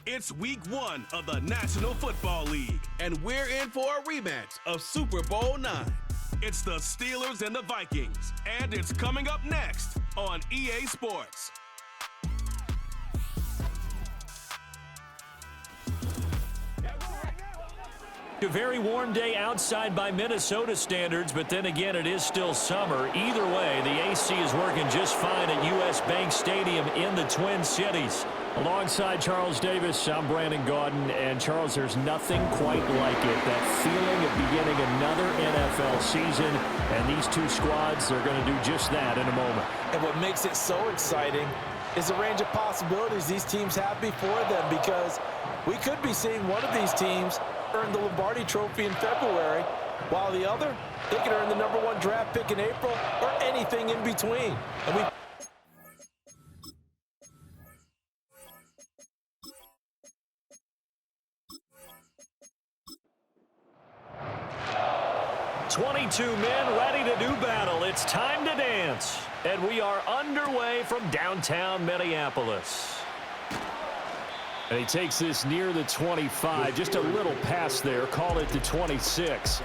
It's week 1 of the National Football League, and we're in for a rematch of Super Bowl IX. It's the Steelers and the Vikings, and it's coming up next on EA Sports. A very warm day outside by Minnesota standards, but then again, it is still summer. Either way, the AC is working just fine at U.S. Bank Stadium in the Twin Cities. Alongside Charles Davis, I'm Brandon Gaudin, and Charles, there's nothing quite like it. That feeling of beginning another NFL season, and these two squads are going to do just that in a moment. And what makes it so exciting is the range of possibilities these teams have before them, because we could be seeing one of these teams earn the Lombardi Trophy in February, while the other, they could earn the #1 draft pick in April or anything in between. And we 22 men ready to do battle. It's time to dance. And we are underway from downtown Minneapolis. And he takes this near the 25, just a little past there, call it the 26.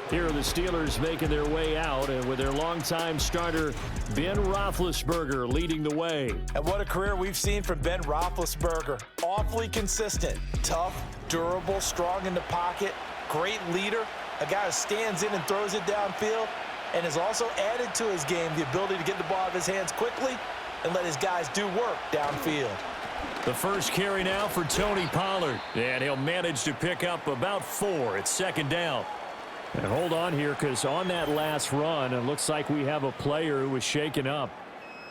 Here are the Steelers making their way out, and with their longtime starter, Ben Roethlisberger, leading the way. And what a career we've seen from Ben Roethlisberger. Awfully consistent, tough, durable, strong in the pocket, great leader, a guy who stands in and throws it downfield, and has also added to his game the ability to get the ball out of his hands quickly and let his guys do work downfield. The first carry now for Tony Pollard, and he'll manage to pick up about 4. It's second down. And hold on here, because on that last run, it looks like we have a player who was shaken up.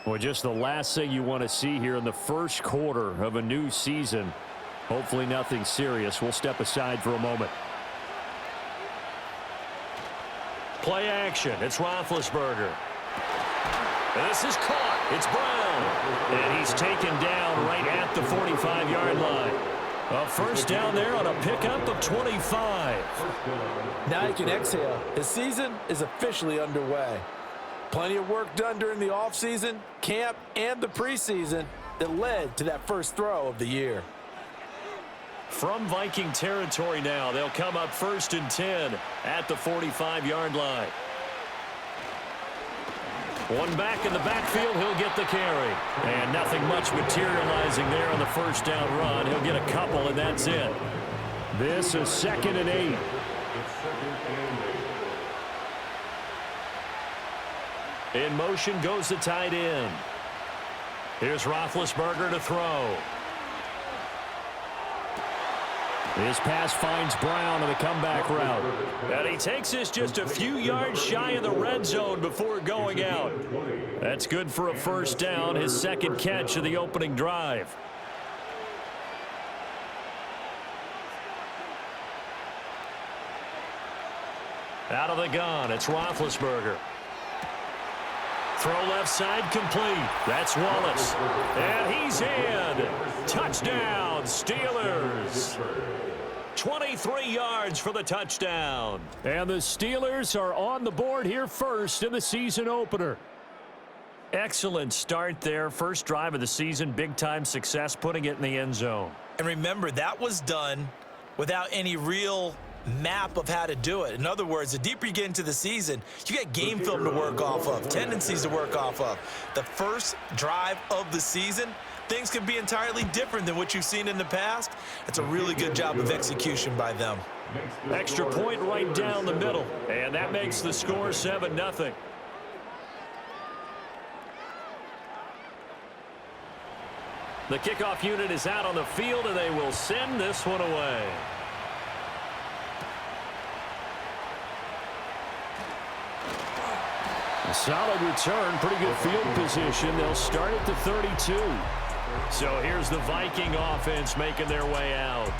Well, just the last thing you want to see here in the first quarter of a new season. Hopefully nothing serious. We'll step aside for a moment. Play action. It's Roethlisberger. This is caught. It's Brown. And he's taken down right at the 45-yard line. A first down there on a pickup of 25. Now you can exhale. His season is officially underway. Plenty of work done during the offseason, camp, and the preseason that led to that first throw of the year. From Viking territory now, they'll come up 1st and 10 at the 45-yard line. One back in the backfield, he'll get the carry. And nothing much materializing there on the first down run. He'll get a couple, and that's it. This is 2nd and 8. In motion goes the tight end. Here's Roethlisberger to throw. His pass finds Brown on the comeback route. And he takes this just a few yards shy of the red zone before going out. That's good for a first down, his second catch of the opening drive. Out of the gun, it's Roethlisberger. Throw left side complete. That's Wallace. And he's in. Touchdown, Steelers. 23 yards for the touchdown. And the Steelers are on the board here first in the season opener. Excellent start there. First drive of the season. Big-time success putting it in the end zone. And remember, that was done without any real map of how to do it. In other words, the deeper you get into the season, you get game film to work off of, tendencies to work off of. The first drive of the season, things can be entirely different than what you've seen in the past. It's a really good job of execution by them. Extra point right down the middle, and that makes the score 7-0. The kickoff unit is out on the field, and they will send this one away. A solid return, pretty good field position. They'll start at the 32. So here's the Viking offense making their way out.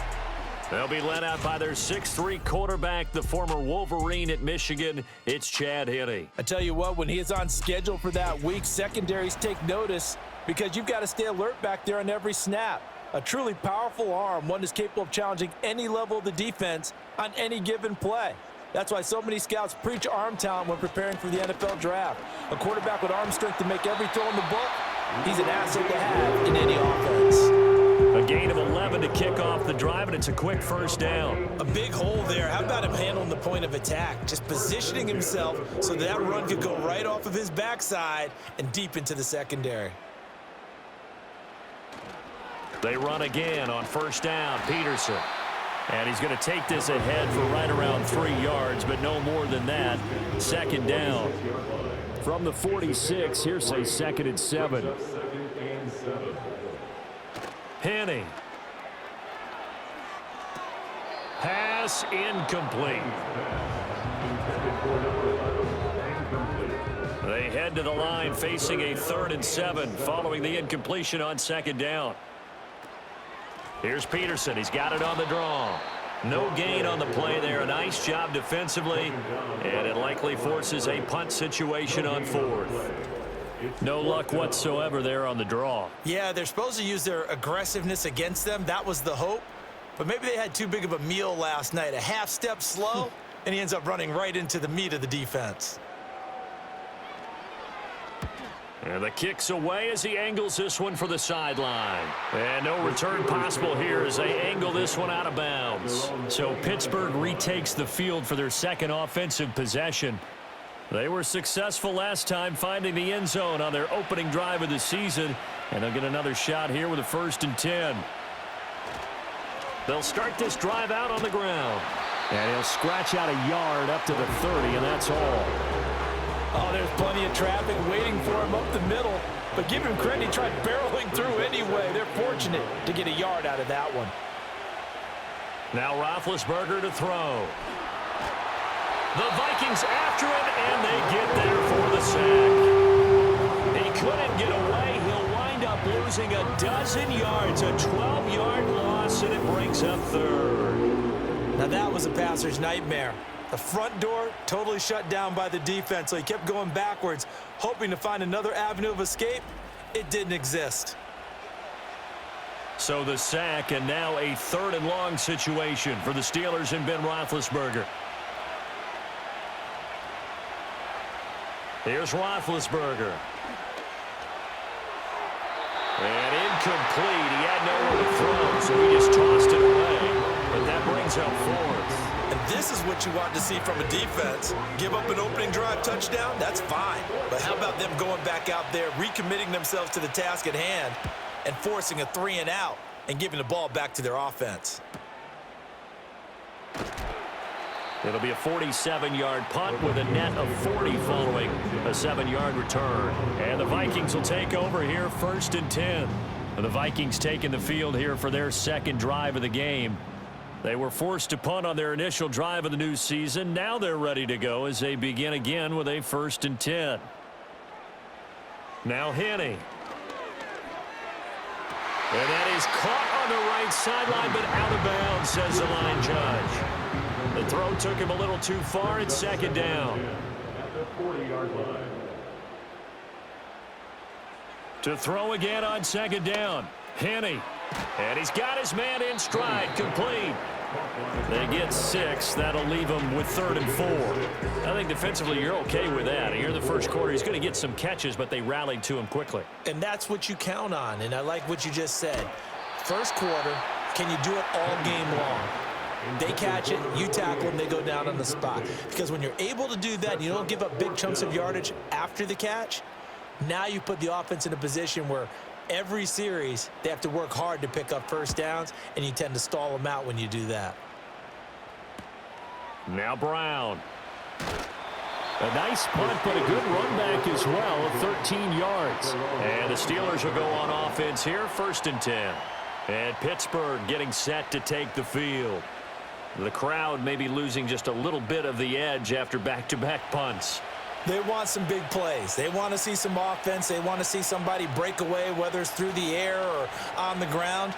They'll be led out by their 6'3" quarterback, the former Wolverine at Michigan. It's Chad Henne. I tell you what, when he is on schedule for that week, secondaries take notice because you've got to stay alert back there on every snap. A truly powerful arm, one that's capable of challenging any level of the defense on any given play. That's why so many scouts preach arm talent when preparing for the NFL draft. A quarterback with arm strength to make every throw in the book, he's an asset to have in any offense. A gain of 11 to kick off the drive, and it's a quick first down. A big hole there. How about him handling the point of attack? Just positioning himself so that run could go right off of his backside and deep into the secondary. They run again on first down. Peterson. And he's going to take this ahead for right around 3 yards, but no more than that. Second down. From the 46, here's a 2nd and 7. Henny. Pass incomplete. They head to the line facing a 3rd and 7 following the incompletion on second down. Here's Peterson. He's got it on the draw. No gain on the play there. A nice job defensively, and it likely forces a punt situation on 4th. No luck whatsoever there on the draw. Yeah, they're supposed to use their aggressiveness against them. That was the hope. But maybe they had too big of a meal last night. A half step slow, and he ends up running right into the meat of the defense. And the kick's away as he angles this one for the sideline. And no return possible here as they angle this one out of bounds. So Pittsburgh retakes the field for their second offensive possession. They were successful last time finding the end zone on their opening drive of the season. And they'll get another shot here with a 1st and 10. They'll start this drive out on the ground. And he'll scratch out a yard up to the 30, and that's all. Oh, there's plenty of traffic waiting for him up the middle. But give him credit, he tried barreling through anyway. They're fortunate to get a yard out of that one. Now Roethlisberger to throw. The Vikings after it, and they get there for the sack. He couldn't get away. He'll wind up losing a dozen yards, a 12-yard loss, and it brings up 3rd. Now that was a passer's nightmare. The front door totally shut down by the defense, so he kept going backwards, hoping to find another avenue of escape. It didn't exist. So the sack, and now a 3rd and long situation for the Steelers and Ben Roethlisberger. Here's Roethlisberger. And incomplete. He had nowhere to throw, so he just tossed it away. But that brings up 4th. And this is what you want to see from a defense. Give up an opening drive touchdown, that's fine. But how about them going back out there, recommitting themselves to the task at hand, and forcing a 3 and out and giving the ball back to their offense? It'll be a 47-yard punt with a net of 40 following a 7-yard return. And the Vikings will take over here 1st and 10. And the Vikings taking the field here for their second drive of the game. They were forced to punt on their initial drive of the new season. Now they're ready to go as they begin again with a 1st and 10. Now Henny. And that is caught on the right sideline, but out of bounds, says the line judge. The throw took him a little too far. It's 2nd down. At the 40-yard line. To throw again on 2nd down. Henny. And he's got his man in stride. Complete. They get 6. That'll leave him with 3rd and 4. I think defensively you're okay with that. Here in the first quarter, he's going to get some catches, but they rallied to him quickly. And that's what you count on, and I like what you just said. First quarter, can you do it all game long? They catch it, you tackle them, they go down on the spot. Because when you're able to do that, and you don't give up big chunks of yardage after the catch, now you put the offense in a position where every series they have to work hard to pick up first downs, and you tend to stall them out when you do that. Now Brown. A nice punt, but a good run back as well of 13 yards. And the Steelers will go on offense here, 1st and 10. And Pittsburgh getting set to take the field. The crowd may be losing just a little bit of the edge after back-to-back punts. They want some big plays. They want to see some offense. They want to see somebody break away, whether it's through the air or on the ground.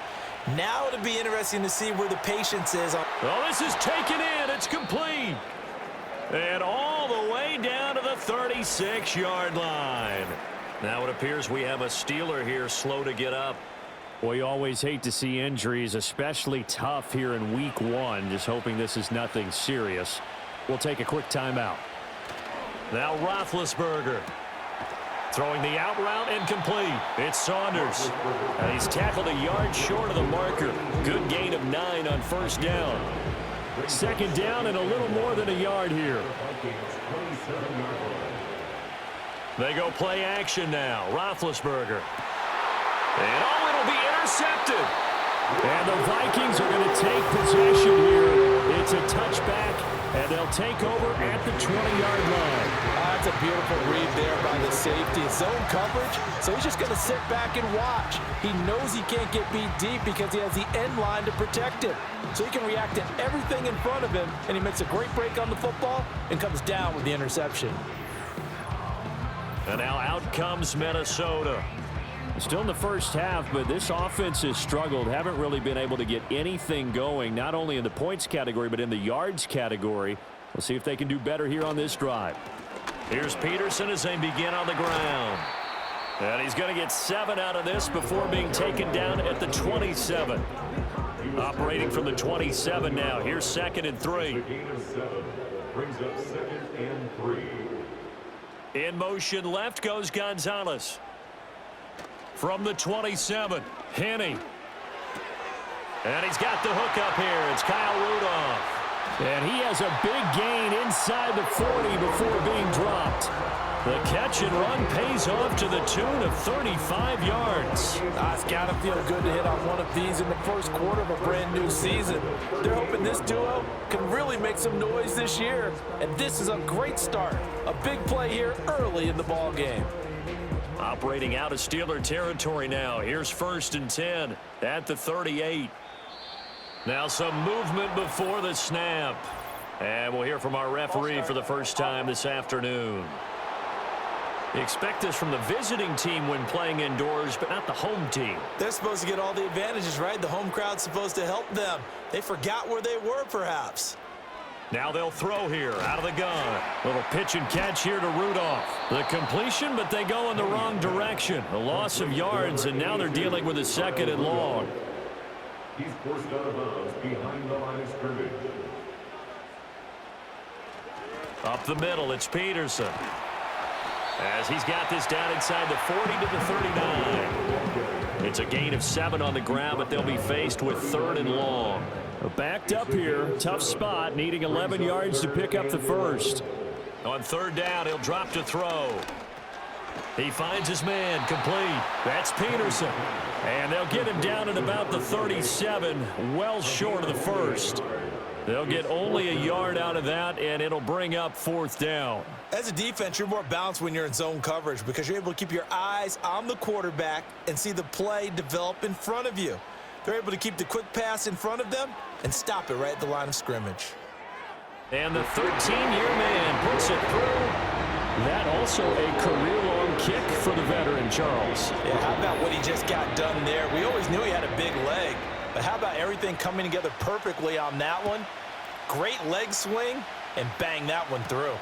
Now it'll be interesting to see where the patience is. Oh, this is taken in. It's complete. And all the way down to the 36-yard line. Now it appears we have a Steeler here slow to get up. We always hate to see injuries, especially tough here in week 1. Just hoping this is nothing serious. We'll take a quick timeout. Now Roethlisberger. Throwing the out route incomplete. It's Saunders. And he's tackled a yard short of the marker. Good gain of 9 on first down. Second down and a little more than a yard here. They go play action now. Roethlisberger. And it'll be intercepted. And the Vikings are going to take possession here. It's a touchback, and they'll take over at the 20-yard line. That's a beautiful read there by the safety. Zone coverage, so he's just going to sit back and watch. He knows he can't get beat deep because he has the end line to protect him. So he can react to everything in front of him, and he makes a great break on the football and comes down with the interception. And now out comes Minnesota. Still in the first half, but this offense has struggled. Haven't really been able to get anything going, not only in the points category, but in the yards category. We'll see if they can do better here on this drive. Here's Peterson as they begin on the ground. And he's going to get 7 out of this before being taken down at the 27. Operating from the 27 now. Here's 2nd and 3. Brings up 2nd and 3. In motion left goes Gonzalez. From the 27, Henne. And he's got the hook up here. It's Kyle Rudolph. And he has a big gain inside the 40 before being dropped. The catch and run pays off to the tune of 35 yards. It's got to feel good to hit on one of these in the first quarter of a brand new season. They're hoping this duo can really make some noise this year. And this is a great start. A big play here early in the ball game. Operating out of Steeler territory now. Here's 1st and 10 at the 38. Now some movement before the snap. And we'll hear from our referee for the first time this afternoon. Expect this from the visiting team when playing indoors, but not the home team. They're supposed to get all the advantages, right? The home crowd's supposed to help them. They forgot where they were, perhaps. Now they'll throw here out of the gun. Little pitch and catch here to Rudolph. The completion, but they go in the wrong direction. A loss of yards, and now they're dealing with a 2nd and long. He's forced out of bounds behind the line of scrimmage. Up the middle, it's Peterson. As he's got this down inside the 40 to the 39. It's a gain of 7 on the ground, but they'll be faced with 3rd and long. Backed up here, tough spot, needing 11 yards to pick up the first. On 3rd down, he'll drop to throw. He finds his man, complete. That's Peterson. And they'll get him down at about the 37, well short of the first. They'll get only a yard out of that, and it'll bring up 4th down. As a defense, you're more balanced when you're in zone coverage because you're able to keep your eyes on the quarterback and see the play develop in front of you. They're able to keep the quick pass in front of them and stop it right at the line of scrimmage. And the 13-year man puts it through. That also a career-long kick for the veteran, Charles. Yeah, how about what he just got done there? We always knew he had a big leg, but how about everything coming together perfectly on that one? Great leg swing, and bang that one through.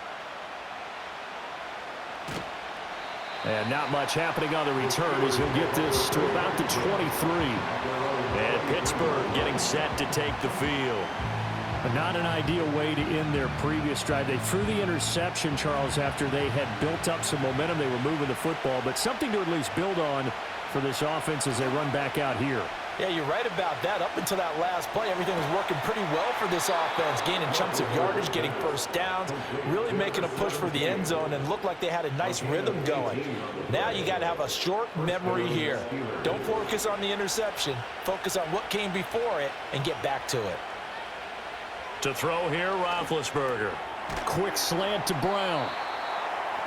And not much happening on the return as he'll get this to about the 23. And Pittsburgh getting set to take the field. Not an ideal way to end their previous drive. They threw the interception, Charles, after they had built up some momentum. They were moving the football, but something to at least build on for this offense as they run back out here. Yeah, you're right about that. Up until that last play, everything was working pretty well for this offense, gaining chunks of yardage, getting first downs, really making a push for the end zone, and looked like they had a nice rhythm going. Now you got to have a short memory here. Don't focus on the interception. Focus on what came before it and get back to it. To throw here, Roethlisberger. Quick slant to Brown.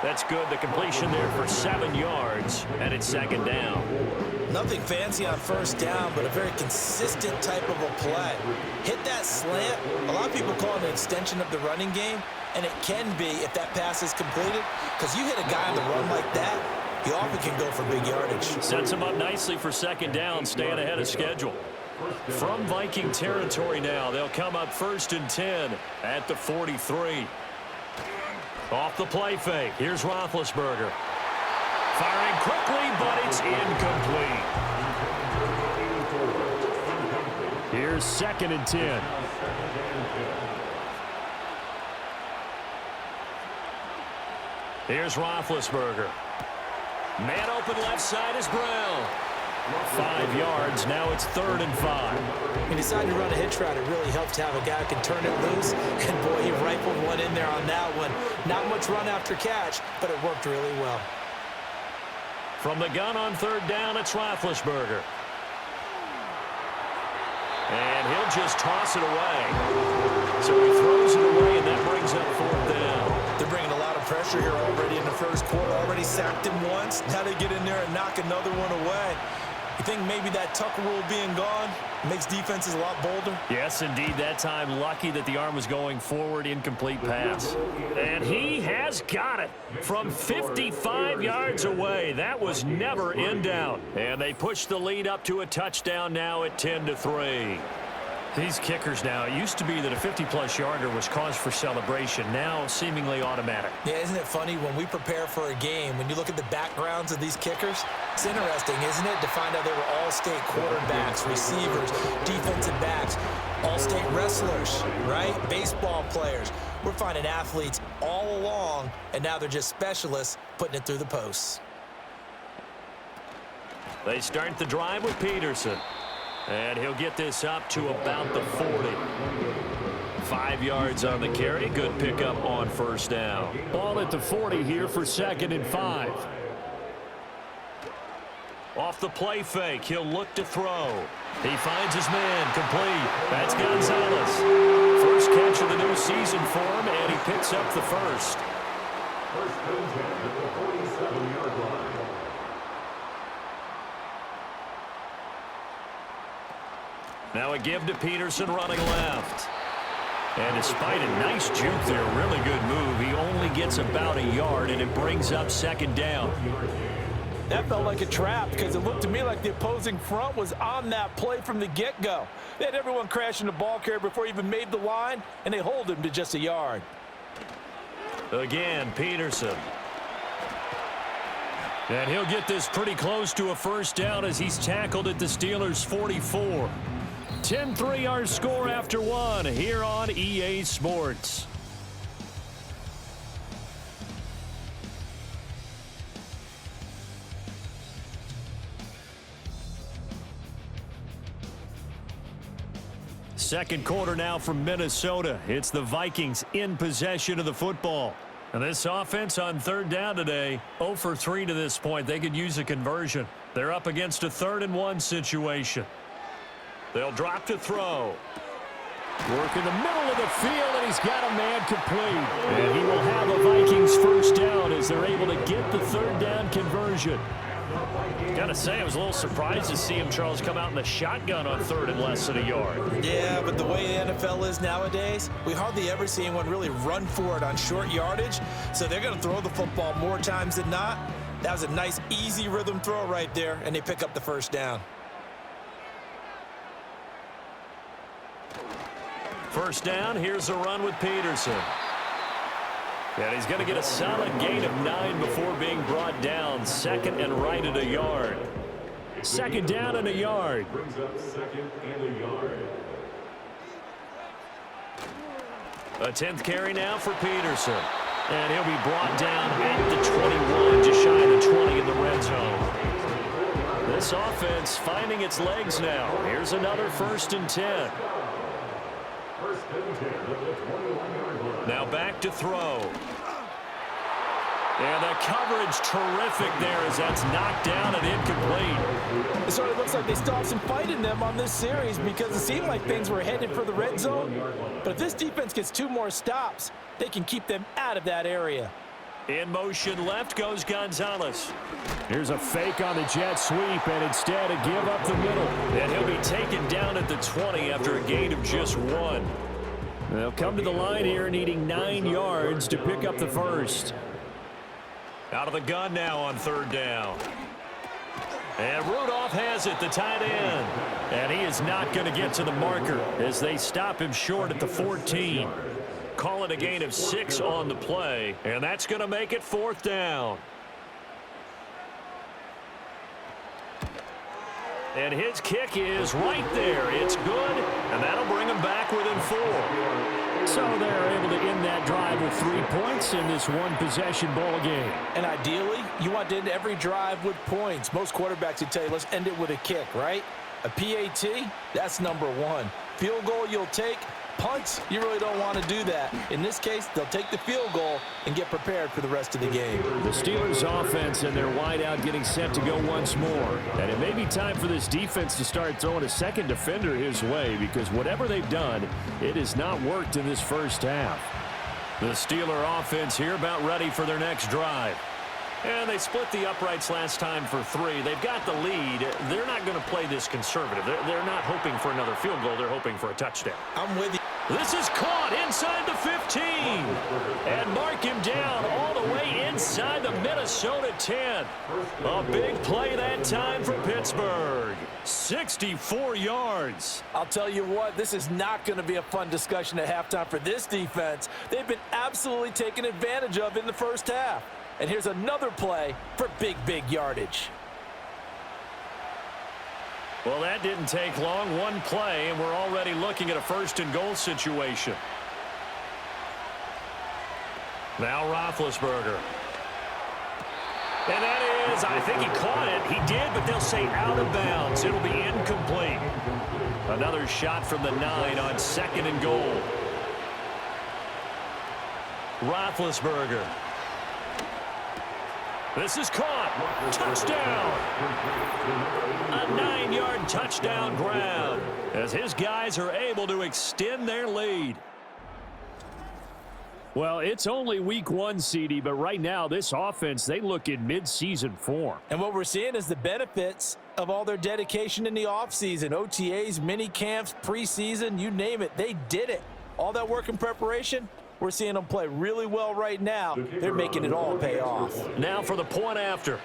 That's good. The completion there for 7 yards, and it's 2nd down. Nothing fancy on first down, but a very consistent type of a play. Hit that slant. A lot of people call it an extension of the running game, and it can be if that pass is completed, because you hit a guy on the run like that, he often can go for big yardage. Sets him up nicely for 2nd down, staying ahead of schedule. From Viking territory now, they'll come up 1st and 10 at the 43. Off the play fake, here's Roethlisberger. Firing quickly, but it's incomplete. Here's 2nd and 10. Here's Roethlisberger. Man open left side is Brown. 5 yards. Now it's 3rd and 5. He decided to run a hitch route. It really helps to have a guy who can turn it loose. And, boy, he rifled one in there on that one. Not much run after catch, but it worked really well. From the gun on 3rd down, it's Roethlisberger. And he'll just toss it away. So he throws it away, and that brings up 4th down. They're bringing a lot of pressure here already in the first quarter. Already sacked him once. Now they get in there and knock another one away. You think maybe that Tucker rule being gone makes defenses a lot bolder? Yes, indeed. That time, lucky that the arm was going forward, incomplete pass. And he has got it from 55 yards away. That was never in doubt. And they push the lead up to a touchdown now at 10-3. These kickers now, it used to be that a 50-plus yarder was cause for celebration. Now, seemingly automatic. Yeah, isn't it funny when we prepare for a game, when you look at the backgrounds of these kickers? It's interesting, isn't it, to find out they were all-state quarterbacks, receivers, defensive backs, all-state wrestlers, right? Baseball players. We're finding athletes all along, and now they're just specialists putting it through the posts. They start the drive with Peterson. And he'll get this up to about the 40. 5 yards on the carry. Good pickup on 1st down. Ball at the 40 here for 2nd and 5. Off the play fake, he'll look to throw. He finds his man, complete. That's Gonzalez. First catch of the new season for him, and he picks up the first. First and 10 at the 47-yard line. Now a give to Peterson running left. And despite a nice juke there, really good move, he only gets about a yard, and it brings up 2nd down. That felt like a trap because it looked to me like the opposing front was on that play from the get-go. They had everyone crashing the ball carrier before he even made the line, and they hold him to just a yard. Again, Peterson. And he'll get this pretty close to a 1st down as he's tackled at the Steelers' 44. 10-3 our score after 1 here on EA Sports. Second quarter now from Minnesota. It's the Vikings in possession of the football. And this offense on 3rd down today, 0 for 3 to this point. They could use a conversion. They're up against a 3rd and 1 situation. They'll drop to throw. Work in the middle of the field, and he's got a man complete. And he will have a Vikings 1st down as they're able to get the 3rd down conversion. Gotta say, I was a little surprised to see him, Charles, come out in the shotgun on 3rd and less than a yard. Yeah, but the way the NFL is nowadays, we hardly ever see anyone really run for it on short yardage. So they're going to throw the football more times than not. That was a nice, easy rhythm throw right there, and they pick up the 1st down. 1st down, here's a run with Peterson. And he's going to get a solid gain of 9 before being brought down. 2nd and right at a yard. 2nd down and a yard. Brings up 2nd and a yard. A 10th carry now for Peterson. And he'll be brought down at the 21, just shy of the 20 in the red zone. This offense finding its legs now. Here's another 1st and 10. First and 10 at the 21-yard line. Now back to throw. And the coverage terrific there as that's knocked down and incomplete. It sort of looks like they still have some fight in them on this series because it seemed like things were headed for the red zone. But if this defense gets 2 more stops, they can keep them out of that area. In motion left goes Gonzalez. Here's a fake on the jet sweep, and instead a give up the middle. And he'll be taken down at the 20 after a gain of just 1. They'll come to the line here needing 9 yards to pick up the 1st. Out of the gun now on 3rd down. And Rudolph has it, the tight end. And he is not going to get to the marker as they stop him short at the 14. Call it a gain of 6 on the play, and that's going to make it 4th down. And his kick is right there. It's good, and that'll bring him back within 4. So they're able to end that drive with 3 points in this one-possession ball game. And ideally, you want to end every drive with points. Most quarterbacks would tell you, let's end it with a kick, right? A PAT, that's number one. Field goal you'll take. Punts, you really don't want to do that. In this case, they'll take the field goal and get prepared for the rest of the game. The Steelers' offense and their wideout getting set to go once more. And it may be time for this defense to start throwing a second defender his way, because whatever they've done, it has not worked in this first half. The Steeler offense here about ready for their next drive. And they split the uprights last time for 3. They've got the lead. They're not going to play this conservative. They're not hoping for another field goal. They're hoping for a touchdown. I'm with you. This is caught inside the 15. And mark him down all the way inside the Minnesota 10. A big play that time for Pittsburgh. 64 yards. I'll tell you what, this is not going to be a fun discussion at halftime for this defense. They've been absolutely taken advantage of in the first half. And here's another play for big yardage. Well, that didn't take long. One play, and we're already looking at a first-and-goal situation. Now Roethlisberger. And that is, I think he caught it. He did, but they'll say out of bounds. It'll be incomplete. Another shot from the 9 on 2nd and goal. Roethlisberger. This is caught. Touchdown. A 9-yard touchdown grab as his guys are able to extend their lead. Well, it's only week 1, CD, but right now this offense, they look in mid-season form. And what we're seeing is the benefits of all their dedication in the offseason. OTAs, mini camps, preseason, you name it, they did it. All that work and preparation, we're seeing them play really well right now. They're making it all pay off. Now for the point after.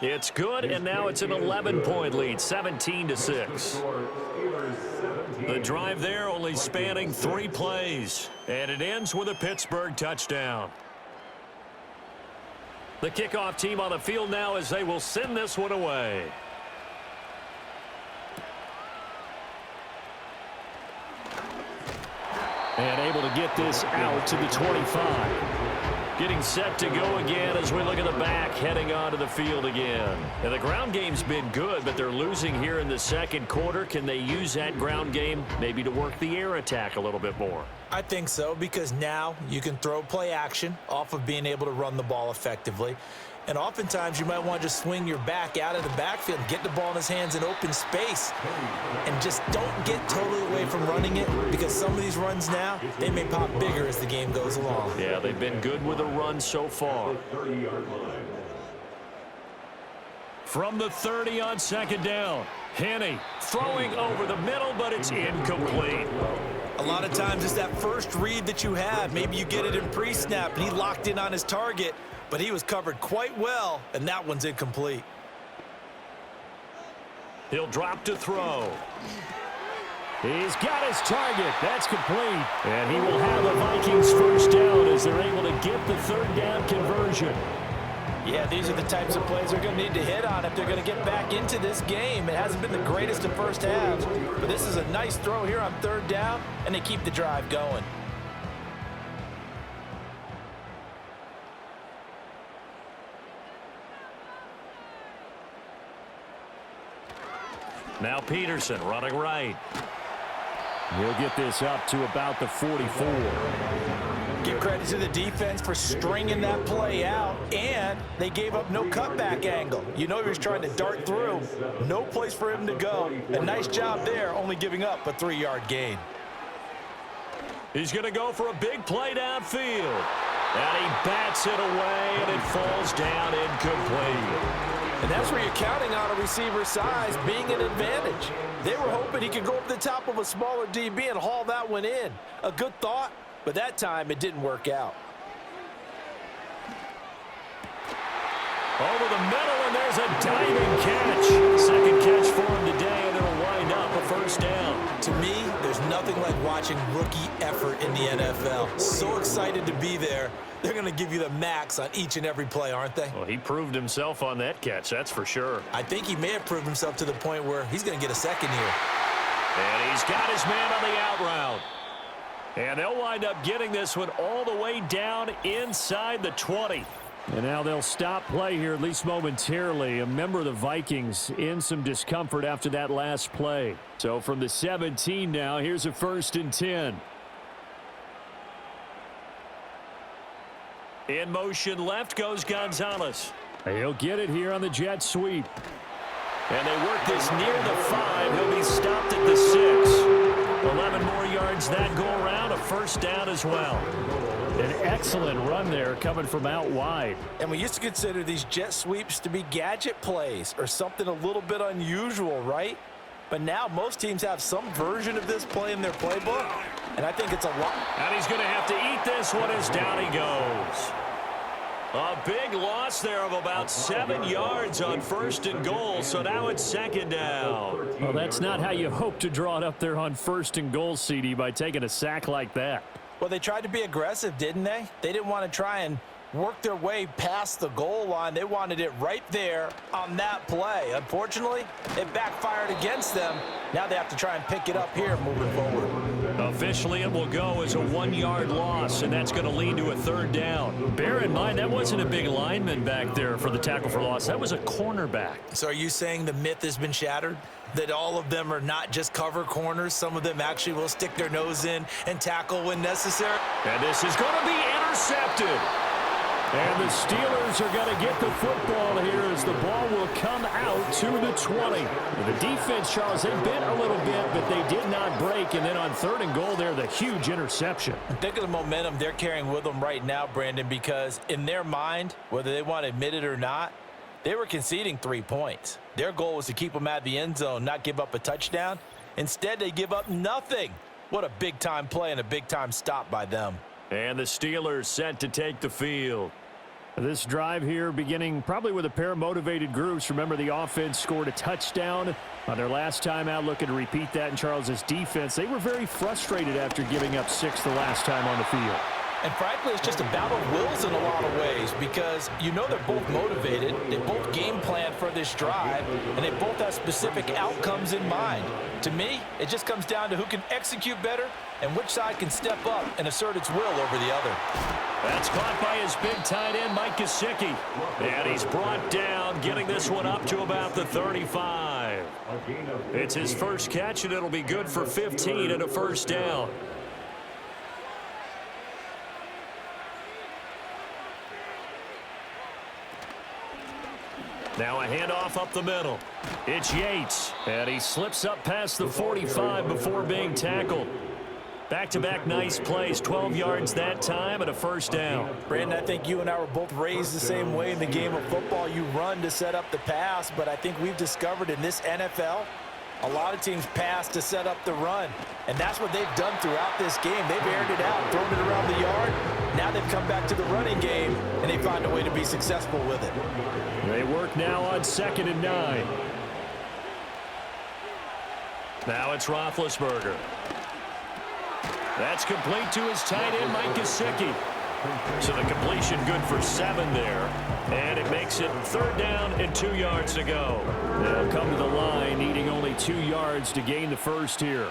It's good, and now it's an 11-point lead, 17-6. The drive there only spanning 3 plays, and it ends with a Pittsburgh touchdown. The kickoff team on the field now as they will send this one away. And able to get this out to the 25. Getting set to go again as we look at the back, heading onto the field again. And the ground game's been good, but they're losing here in the second quarter. Can they use that ground game maybe to work the air attack a little bit more? I think so, because now you can throw play action off of being able to run the ball effectively. And oftentimes you might want to just swing your back out of the backfield, get the ball in his hands in open space, and just don't get totally away from running it, because some of these runs now, they may pop bigger as the game goes along. Yeah, they've been good with a run so far. From the 30 on 2nd down, Henne throwing over the middle, but it's incomplete. A lot of times it's that first read that you have. Maybe you get it in pre-snap, and he locked in on his target, but he was covered quite well, and that one's incomplete. He'll drop to throw. He's got his target. That's complete. And he will have the Vikings first down as they're able to get the 3rd down conversion. Yeah, these are the types of plays they're going to need to hit on if they're going to get back into this game. It hasn't been the greatest of first halves, but this is a nice throw here on 3rd down, and they keep the drive going. Now Peterson running right. He'll get this up to about the 44. Give credit to the defense for stringing that play out, and they gave up no cutback angle. You know he was trying to dart through. No place for him to go. A nice job there, only giving up a 3-yard gain. He's going to go for a big play downfield. And he bats it away, and it falls down incomplete. And that's where you're counting on a receiver's size being an advantage. They were hoping he could go up the top of a smaller DB and haul that one in. A good thought, but that time it didn't work out. Over the middle, and there's a diving catch. 2nd catch for him today, and it'll wind up a first down. To me, there's nothing like watching rookie effort in the NFL. So excited to be there. They're going to give you the max on each and every play, aren't they? Well, he proved himself on that catch, that's for sure. I think he may have proved himself to the point where he's going to get a second here. And he's got his man on the out route. And they'll wind up getting this one all the way down inside the 20. And now they'll stop play here, at least momentarily. A member of the Vikings in some discomfort after that last play. So from the 17 now, here's a 1st and 10. In motion left goes Gonzalez. He'll get it here on the jet sweep. And they work this near the 5. He'll be stopped at the 6. 11 more yards that go around. A 1st down as well. An excellent run there coming from out wide. And we used to consider these jet sweeps to be gadget plays or something a little bit unusual, right? But now most teams have some version of this play in their playbook, and I think it's a lot. And he's going to have to eat this one as down he goes. A big loss there of about 7 yards on 1st and goal, so now it's 2nd down. Well, that's not how you hope to draw it up there on 1st and goal, CD, by taking a sack like that. Well, they tried to be aggressive, didn't they? They didn't want to try and work their way past the goal line. They wanted it right there on that play. Unfortunately, it backfired against them. Now they have to try and pick it up here moving forward. Officially, it will go as a 1-yard loss, and that's going to lead to a 3rd down. Bear in mind, that wasn't a big lineman back there for the tackle for loss. That was a cornerback. So are you saying the myth has been shattered? That all of them are not just cover corners? Some of them actually will stick their nose in and tackle when necessary? And this is going to be intercepted. And the Steelers are going to get the football here as the ball will come out to the 20. The defense, Charles, they bit a little bit, but they did not break. And then on 3rd and goal there, the huge interception. Think of the momentum they're carrying with them right now, Brandon, because in their mind, whether they want to admit it or not, they were conceding 3 points. Their goal was to keep them out of the end zone, not give up a touchdown. Instead, they give up nothing. What a big-time play and a big-time stop by them. And the Steelers set to take the field. This drive here beginning probably with a pair of motivated groups. Remember, the offense scored a touchdown on their last time out, looking to repeat that in Charles's defense. They were very frustrated after giving up 6 the last time on the field. And frankly, it's just a battle of wills in a lot of ways because you know they're both motivated, they both game plan for this drive, and they both have specific outcomes in mind. To me, it just comes down to who can execute better and which side can step up and assert its will over the other. That's caught by his big tight end, Mike Gesicki. And he's brought down, getting this one up to about the 35. It's his first catch, and it'll be good for 15 and a 1st down. Now a handoff up the middle. It's Yates, and he slips up past the 45 before being tackled. Back-to-back nice plays, 12 yards that time and a 1st down. Brandon, I think you and I were both raised the same way in the game of football. You run to set up the pass, but I think we've discovered in this NFL, a lot of teams pass to set up the run, and that's what they've done throughout this game. They've aired it out, thrown it around the yard. Now they've come back to the running game, and they find a way to be successful with it. They work now on 2nd and 9. Now it's Roethlisberger. That's complete to his tight end, Mike Gesicki. So the completion good for 7 there. And it makes it 3rd down and 2 yards to go. They'll come to the line, needing only 2 yards to gain the 1st here.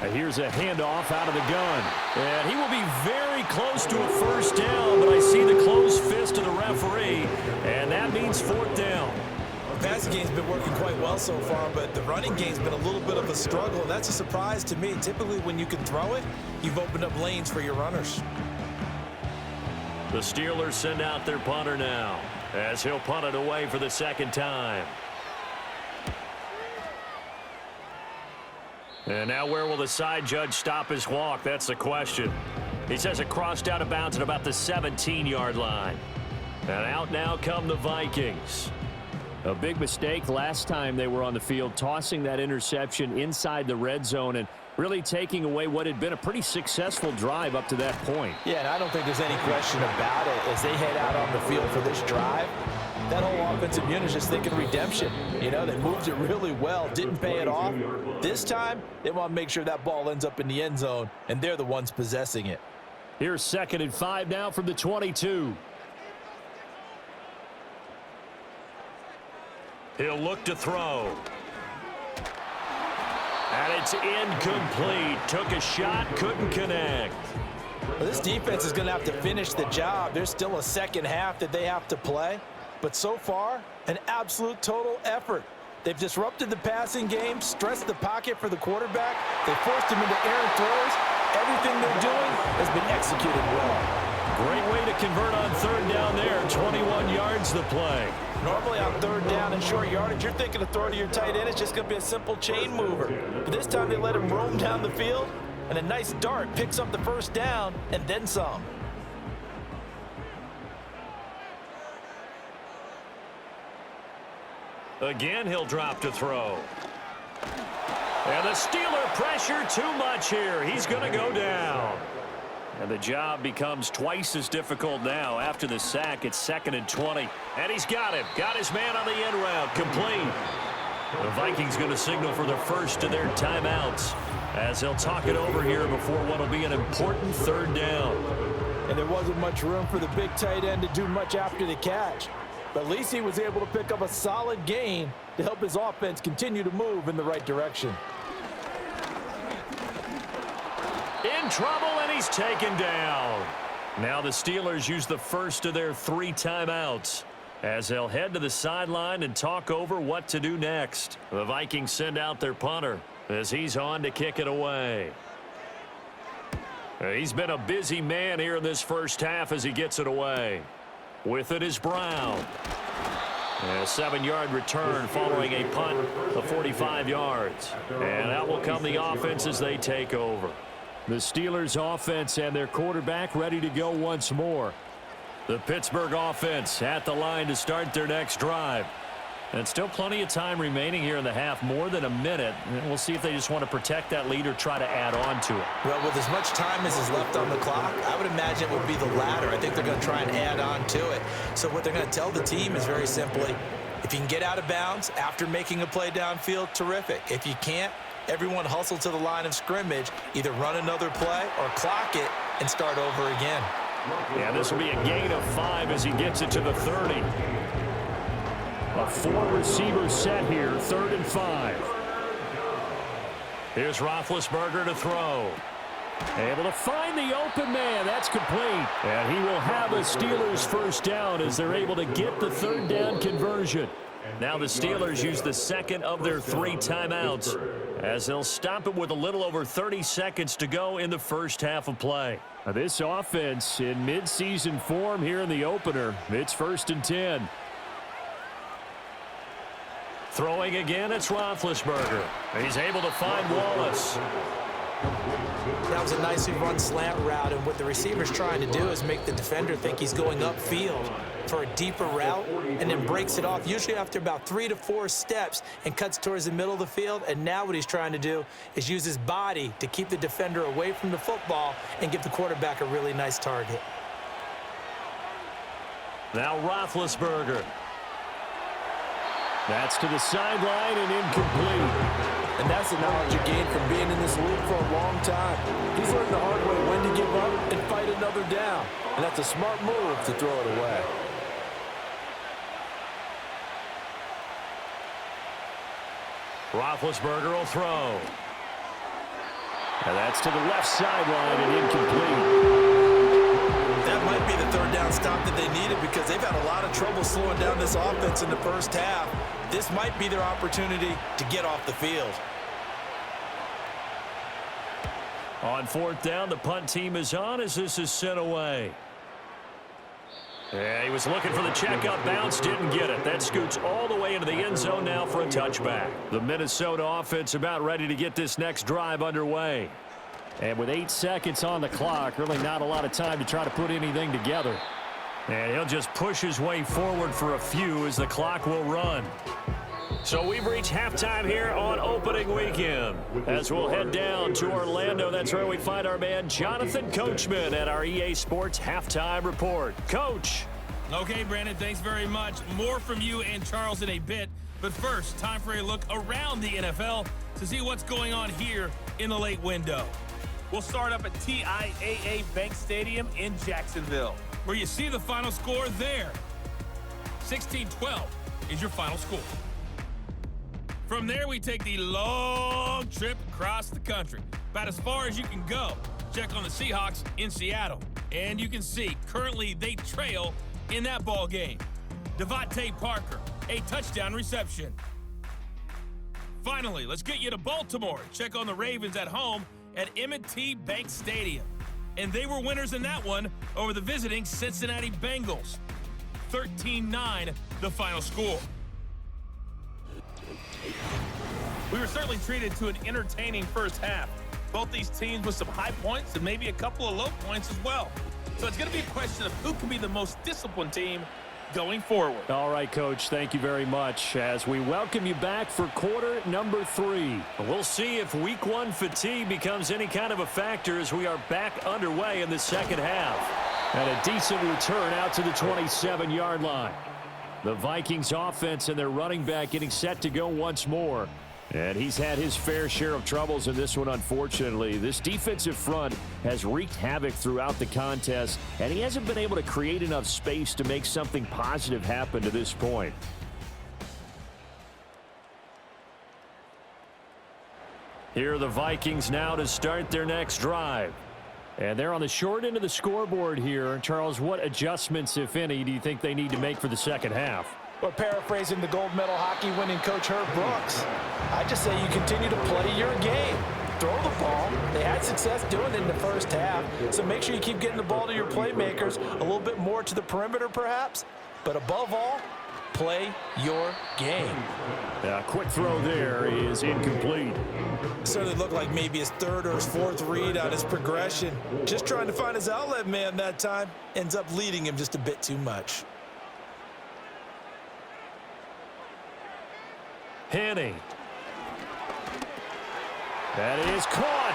And here's a handoff out of the gun. And he will be very close to a 1st down, but I see the closed fist of the referee, and that means 4th down. The passing game's been working quite well so far, but the running game's been a little bit of a struggle, and that's a surprise to me. Typically, when you can throw it, you've opened up lanes for your runners. The Steelers send out their punter now, as he'll punt it away for the 2nd time. And now where will the side judge stop his walk? That's the question. He says it crossed out of bounds at about the 17-yard line. And out now come the Vikings. A big mistake last time they were on the field, tossing that interception inside the red zone and really taking away what had been a pretty successful drive up to that point. Yeah, and I don't think there's any question about it. As they head out on the field for this drive, that whole offensive unit is just thinking redemption. You know, they moved it really well, didn't pay it off. This time, they want to make sure that ball ends up in the end zone, and they're the ones possessing it. Here's 2nd and 5 now from the 22. He'll look to throw. And it's incomplete. Took a shot, couldn't connect. Well, this defense is going to have to finish the job. There's still a second half that they have to play. But so far, an absolute total effort. They've disrupted the passing game, stressed the pocket for the quarterback. They forced him into errant throws. Everything they're doing has been executed well. Great way to convert on third down there. 21 yards the play. Normally on third down and short yardage, you're thinking of throwing to your tight end. It's just going to be a simple chain mover. But this time they let him roam down the field, and a nice dart picks up the first down and then some. Again, he'll drop to throw. And the Steeler pressure too much here. He's going to go down. And the job becomes twice as difficult now. After the sack, it's 2nd and 20. And he's got him. Got his man on the end route. Complete. The Vikings going to signal for the first of their timeouts as they'll talk it over here before what will be an important third down. And there wasn't much room for the big tight end to do much after the catch. But at least he was able to pick up a solid gain to help his offense continue to move in the right direction. In trouble, and he's taken down. Now the Steelers use the first of their 3 timeouts as they'll head to the sideline and talk over what to do next. The Vikings send out their punter as he's on to kick it away. He's been a busy man here in this first half as he gets it away. With it is Brown. And a 7-yard return following a punt of 45 yards. And out will come the offense as they take over. The Steelers offense and their quarterback ready to go once more. The Pittsburgh offense at the line to start their next drive. And still plenty of time remaining here in the half, more than a minute. And we'll see if they just want to protect that lead or try to add on to it. Well, with as much time as is left on the clock, I would imagine it would be the latter. I think they're going to try and add on to it. So what they're going to tell the team is very simply, if you can get out of bounds after making a play downfield, terrific. If you can't, everyone hustle to the line of scrimmage, either run another play or clock it and start over again. Yeah, this will be a gain of 5 as he gets it to the 30. A 4-receiver set here, 3rd and 5. Here's Roethlisberger to throw. Able to find the open man. That's complete. And he will have a Steelers first down as they're able to get the 3rd down conversion. Now the Steelers use the second of their 3 timeouts as they'll stop it with a little over 30 seconds to go in the first half of play. Now this offense in midseason form here in the opener. It's 1st and 10. Throwing again, it's Roethlisberger. He's able to find Wallace. That was a nicely run slant route, and what the receiver's trying to do is make the defender think he's going upfield for a deeper route and then breaks it off, usually after about 3 to 4 steps, and cuts towards the middle of the field. And now what he's trying to do is use his body to keep the defender away from the football and give the quarterback a really nice target. Now Roethlisberger. That's to the sideline and incomplete. And that's the knowledge you gain from being in this league for a long time. He's learned the hard way when to give up and fight another down. And that's a smart move to throw it away. Roethlisberger will throw. And that's to the left sideline and incomplete. That might be the 3rd down stop that they needed because they've had a lot of trouble slowing down this offense in the first half. This might be their opportunity to get off the field. On 4th down, the punt team is on as this is sent away. Yeah, he was looking for the checkup bounce, didn't get it. That scoots all the way into the end zone now for a touchback. The Minnesota offense about ready to get this next drive underway. And with 8 seconds on the clock, really not a lot of time to try to put anything together. And he'll just push his way forward for a few as the clock will run. So we've reached halftime here on opening weekend. As we'll head down to Orlando, that's where we find our man Jonathan Coachman at our EA Sports Halftime Report. Coach. Okay, Brandon, thanks very much. More from you and Charles in a bit. But first, time for a look around the NFL to see what's going on here in the late window. We'll start up at TIAA Bank Stadium in Jacksonville, where you see the final score there. 16-12 is your final score. From there, we take the long trip across the country, about as far as you can go. Check on the Seahawks in Seattle. And you can see, currently they trail in that ball game. Devontae Parker, a touchdown reception. Finally, let's get you to Baltimore. Check on the Ravens at home at M&T Bank Stadium. And they were winners in that one over the visiting Cincinnati Bengals. 13-9, the final score. We were certainly treated to an entertaining first half. Both these teams with some high points and maybe a couple of low points as well. So it's going to be a question of who can be the most disciplined team going forward. All right, Coach, thank you very much as we welcome you back for quarter number 3. We'll see if week 1 fatigue becomes any kind of a factor as we are back underway in the second half. And a decent return out to the 27-yard line. The Vikings offense and their running back getting set to go once more. And he's had his fair share of troubles in this one, unfortunately. This defensive front has wreaked havoc throughout the contest, and he hasn't been able to create enough space to make something positive happen to this point. Here are the Vikings now to start their next drive. And they're on the short end of the scoreboard here. Charles, what adjustments, if any, do you think they need to make for the second half? Well, paraphrasing the gold medal hockey winning coach Herb Brooks, I just say you continue to play your game. Throw the ball. They had success doing it in the first half, so make sure you keep getting the ball to your playmakers, a little bit more to the perimeter perhaps, but above all, play your game. Quick throw there is incomplete. Certainly looked like maybe his third or his fourth read on his progression. Just trying to find his outlet man that time. Ends up leading him just a bit too much. Henny. That is caught.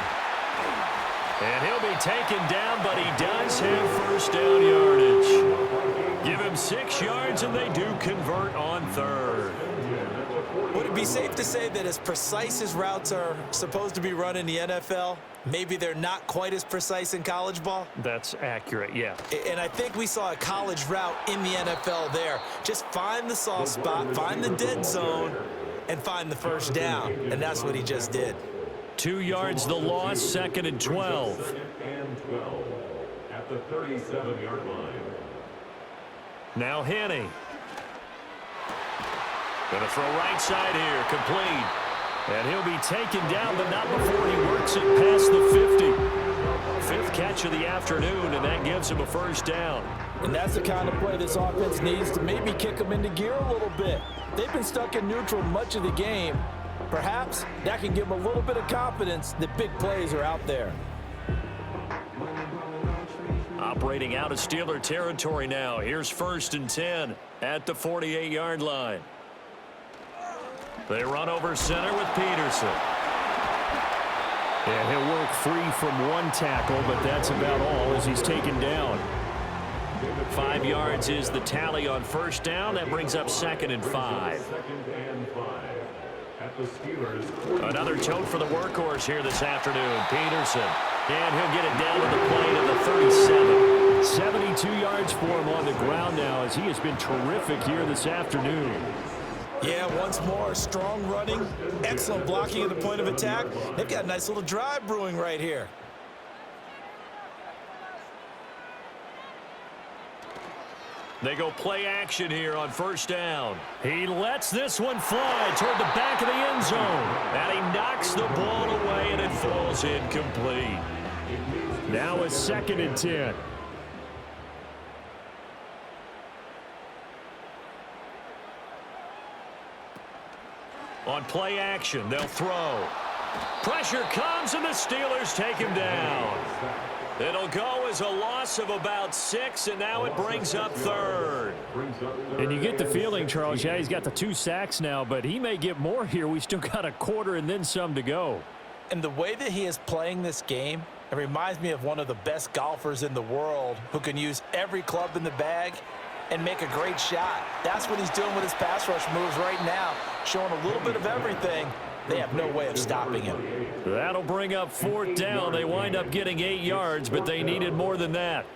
And he'll be taken down, but he does have first down yardage. Give him 6 yards, and they do convert on third. Would it be safe to say that as precise as routes are supposed to be run in the NFL, maybe they're not quite as precise in college ball? That's accurate, yeah. And I think we saw a college route in the NFL there. Just find the soft spot, find the dead zone, and find the first down. And that's what he just did. 2 yards the loss, 2nd and 12. Second and 12 at the 37-yard line. Now Henny. Going to throw right side here, complete. And he'll be taken down, but not before he works it past the 50. 5th catch of the afternoon, and that gives him a first down. And that's the kind of play this offense needs to maybe kick them into gear a little bit. They've been stuck in neutral much of the game. Perhaps that can give them a little bit of confidence that big plays are out there. Operating out of Steeler territory now. Here's 1st and 10 at the 48-yard line. They run over center with Peterson. And he'll work free from 1 tackle, but that's about all as he's taken down. 5 yards is the tally on first down. That brings up 2nd and 5. 2nd and 5 at the Steelers. Another tote for the workhorse here this afternoon, Peterson. And he'll get it down to the plane at the 37. 72 yards for him on the ground now as he has been terrific here this afternoon. Yeah, once more, strong running, excellent blocking at the point of attack. They've got a nice little drive brewing right here. They go play action here on first down. He lets this one fly toward the back of the end zone. And he knocks the ball away, and it falls incomplete. Now it's 2nd and 10. On play action, they'll throw. Pressure comes, and the Steelers take him down. It'll go as a loss of about 6, and now it brings up 3rd. And you get the feeling, Charles, yeah, he's got the 2 sacks now, but he may get more here. We still got a quarter and then some to go. And the way that he is playing this game, it reminds me of one of the best golfers in the world who can use every club in the bag and make a great shot. That's what he's doing with his pass rush moves right now, showing a little bit of everything. They have no way of stopping him. That'll bring up 4th down. They wind up getting 8 yards, but they needed more than that.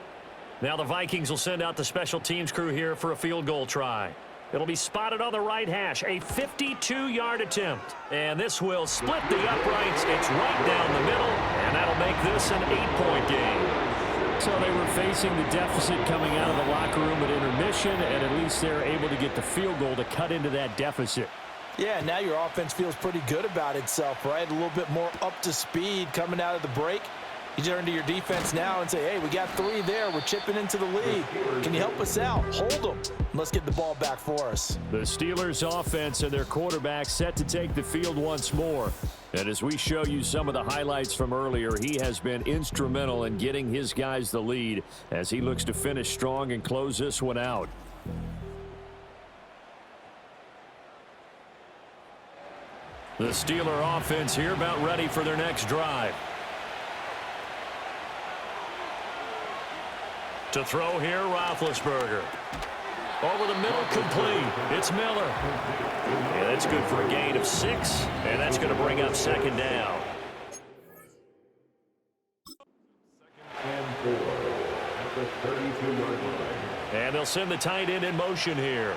Now the Vikings will send out the special teams crew here for a field goal try. It'll be spotted on the right hash. A 52-yard attempt. And this will split the uprights. It's right down the middle. And that'll make this an 8-point game. So they were facing the deficit coming out of the locker room at intermission, and at least they're able to get the field goal to cut into that deficit. Yeah, now your offense feels pretty good about itself, right? A little bit more up to speed coming out of the break. You turn to your defense now and say, hey, we got 3 there. We're chipping into the lead. Can you help us out? Hold them. Let's get the ball back for us. The Steelers' offense and their quarterback set to take the field once more. And as we show you some of the highlights from earlier, he has been instrumental in getting his guys the lead as he looks to finish strong and close this one out. The Steeler offense here about ready for their next drive. To throw here, Roethlisberger. Over the middle, complete. It's Miller. Yeah, that's good for a gain of 6, and that's going to bring up second down. And 4 at the 32-yard line. And they'll send the tight end in motion here.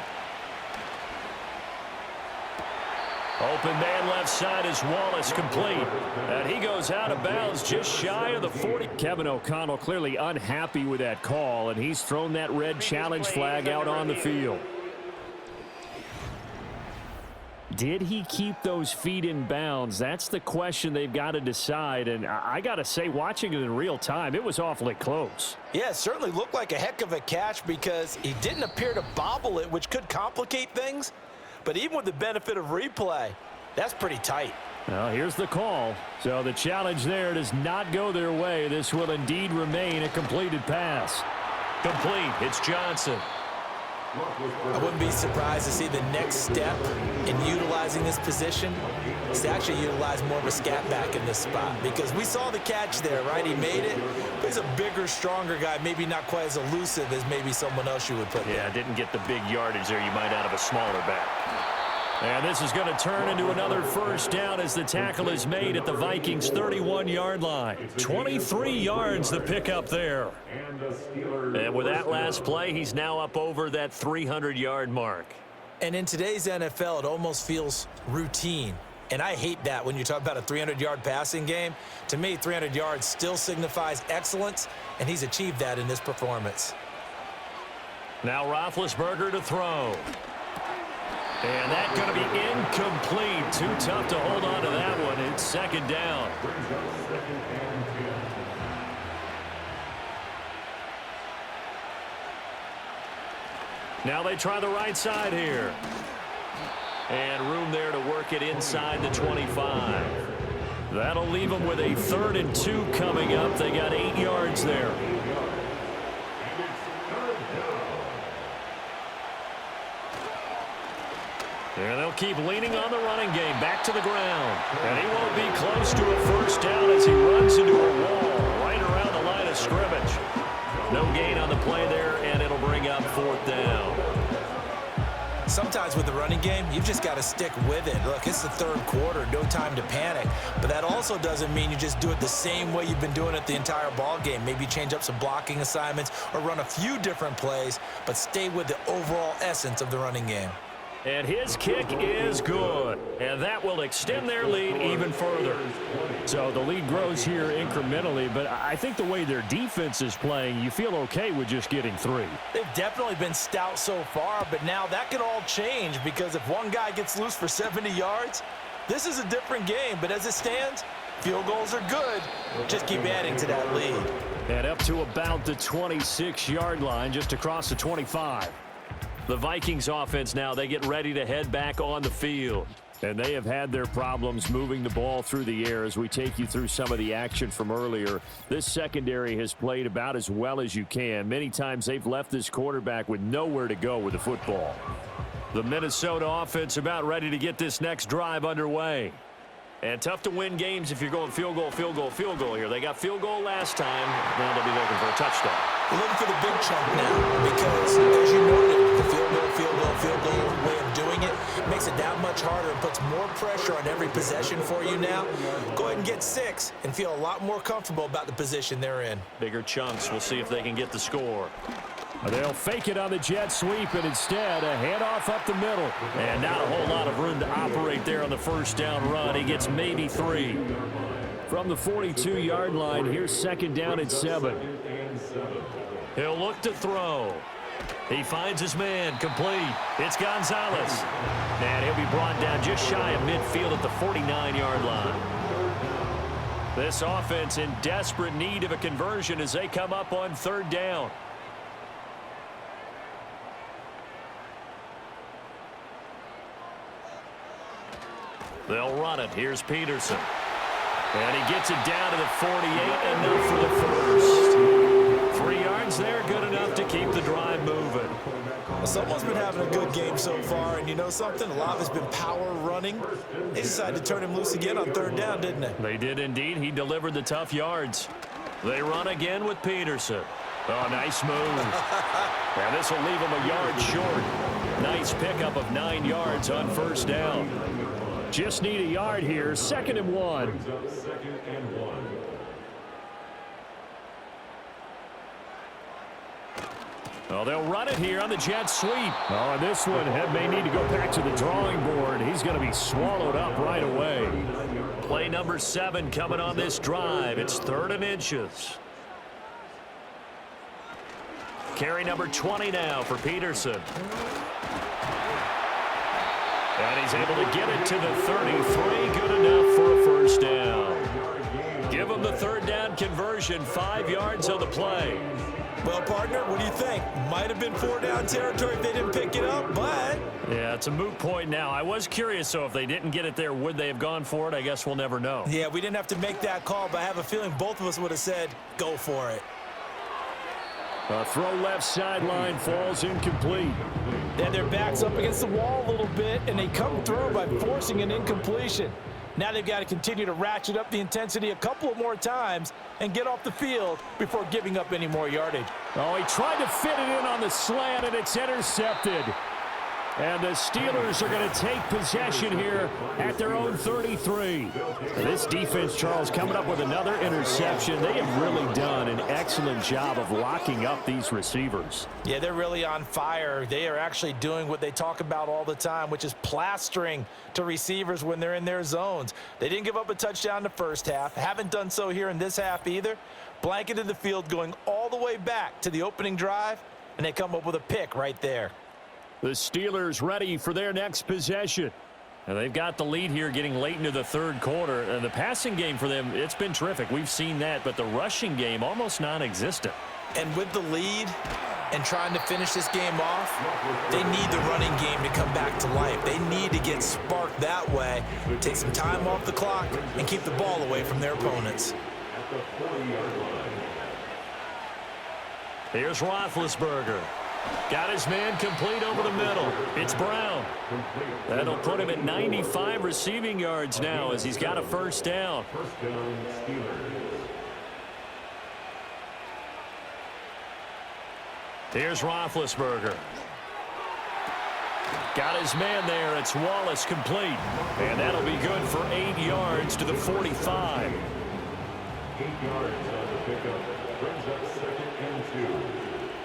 Open man left side is Wallace, complete. And he goes out of bounds just shy of the 40. Kevin O'Connell clearly unhappy with that call, and he's thrown that red challenge flag out on the field. Did he keep those feet in bounds? That's the question they've got to decide. And I got to say, watching it in real time, it was awfully close. Yeah, it certainly looked like a heck of a catch because he didn't appear to bobble it, which could complicate things. But even with the benefit of replay, that's pretty tight. Well, here's the call. So the challenge there does not go their way. This will indeed remain a completed pass. Complete. It's Johnson. I wouldn't be surprised to see the next step in utilizing this position is to actually utilize more of a scat back in this spot, because we saw the catch there, right? He made it, but he's a bigger, stronger guy, maybe not quite as elusive as maybe someone else you would put there. Yeah, didn't get the big yardage there you might out of a smaller back. And this is going to turn into another first down as the tackle is made at the Vikings' 31-yard line. 23 yards the pickup there. And with that last play, he's now up over that 300-yard mark. And in today's NFL, it almost feels routine. And I hate that when you talk about a 300-yard passing game. To me, 300 yards still signifies excellence, and he's achieved that in this performance. Now Roethlisberger to throw. And that's going to be incomplete. Too tough to hold on to that one. It's second down. Now they try the right side here. And room there to work it inside the 25. That'll leave them with a 3rd and 2 coming up. They got 8 yards there. And they'll keep leaning on the running game. Back to the ground. And he won't be close to a first down as he runs into a wall right around the line of scrimmage. No gain on the play there, and it'll bring up 4th down. Sometimes with the running game, you've just got to stick with it. Look, it's the 3rd quarter, no time to panic. But that also doesn't mean you just do it the same way you've been doing it the entire ball game. Maybe change up some blocking assignments or run a few different plays, but stay with the overall essence of the running game. And his kick is good. And that will extend their lead even further. So the lead grows here incrementally, but I think the way their defense is playing, you feel okay with just getting 3. They've definitely been stout so far, but now that could all change because if one guy gets loose for 70 yards, this is a different game. But as it stands, field goals are good. Just keep adding to that lead. And up to about the 26-yard line, just across the 25. The Vikings offense now, they get ready to head back on the field. And they have had their problems moving the ball through the air as we take you through some of the action from earlier. This secondary has played about as well as you can. Many times they've left this quarterback with nowhere to go with the football. The Minnesota offense about ready to get this next drive underway. And tough to win games if you're going field goal, field goal, field goal here. They got field goal last time. Now they'll be looking for a touchdown. We're looking for the big chunk now because, as you noted, the field goal way of doing it makes it that much harder and puts more pressure on every possession for you now. Go ahead and get 6 and feel a lot more comfortable about the position they're in. Bigger chunks. We'll see if they can get the score. They'll fake it on the jet sweep, and instead a handoff up the middle. And not a whole lot of room to operate there on the first down run. He gets maybe 3. From the 42-yard line, here's second down and 7. He'll look to throw. He finds his man, complete. It's Gonzalez. And he'll be brought down just shy of midfield at the 49-yard line. This offense in desperate need of a conversion as they come up on third down. They'll run it. Here's Peterson. And he gets it down to the 48, enough for the first. 3 yards there, good enough to keep the drive moving. Well, someone's been having a good game so far, and you know something? A lot of it's been power running. They decided to turn him loose again on third down, didn't they? They did indeed. He delivered the tough yards. They run again with Peterson. Oh, nice move. And this will leave him a yard short. Nice pickup of 9 yards on first down. Just need a yard here. 2nd and 1. Oh, they'll run it here on the jet sweep. Oh, and this one may need to go back to the drawing board. He's going to be swallowed up right away. Play number 7 coming on this drive. It's 3rd and inches. Carry number 20 now for Peterson. And he's able to get it to the 33. Good enough for a first down. Give him the third down conversion. 5 yards on the play. Well, partner, what do you think? Might have been 4-down territory if they didn't pick it up, but... Yeah, it's a moot point now. I was curious, so if they didn't get it there, would they have gone for it? I guess we'll never know. Yeah, we didn't have to make that call, but I have a feeling both of us would have said, go for it. A throw left sideline falls incomplete. Then their backs up against the wall a little bit, and they come through by forcing an incompletion. Now they've got to continue to ratchet up the intensity a couple of more times and get off the field before giving up any more yardage. Oh, he tried to fit it in on the slant, and it's intercepted. And the Steelers are going to take possession here at their own 33. This defense, Charles, coming up with another interception. They have really done an excellent job of locking up these receivers. Yeah, they're really on fire. They are actually doing what they talk about all the time, which is plastering to receivers when they're in their zones. They didn't give up a touchdown in the first half. Haven't done so here in this half either. Blanketed the field going all the way back to the opening drive, and they come up with a pick right there. The Steelers ready for their next possession. And they've got the lead here getting late into the third quarter. And the passing game for them, it's been terrific. We've seen that, but the rushing game almost non-existent. And with the lead and trying to finish this game off, they need the running game to come back to life. They need to get sparked that way, take some time off the clock, and keep the ball away from their opponents. Here's Roethlisberger. Got his man complete over the middle. It's Brown. That'll put him at 95 receiving yards now as he's got a first down. Here's Roethlisberger. Got his man there. It's Wallace complete. And that'll be good for 8 yards to the 45. 8 yards on the pickup. Brings up 2nd and 2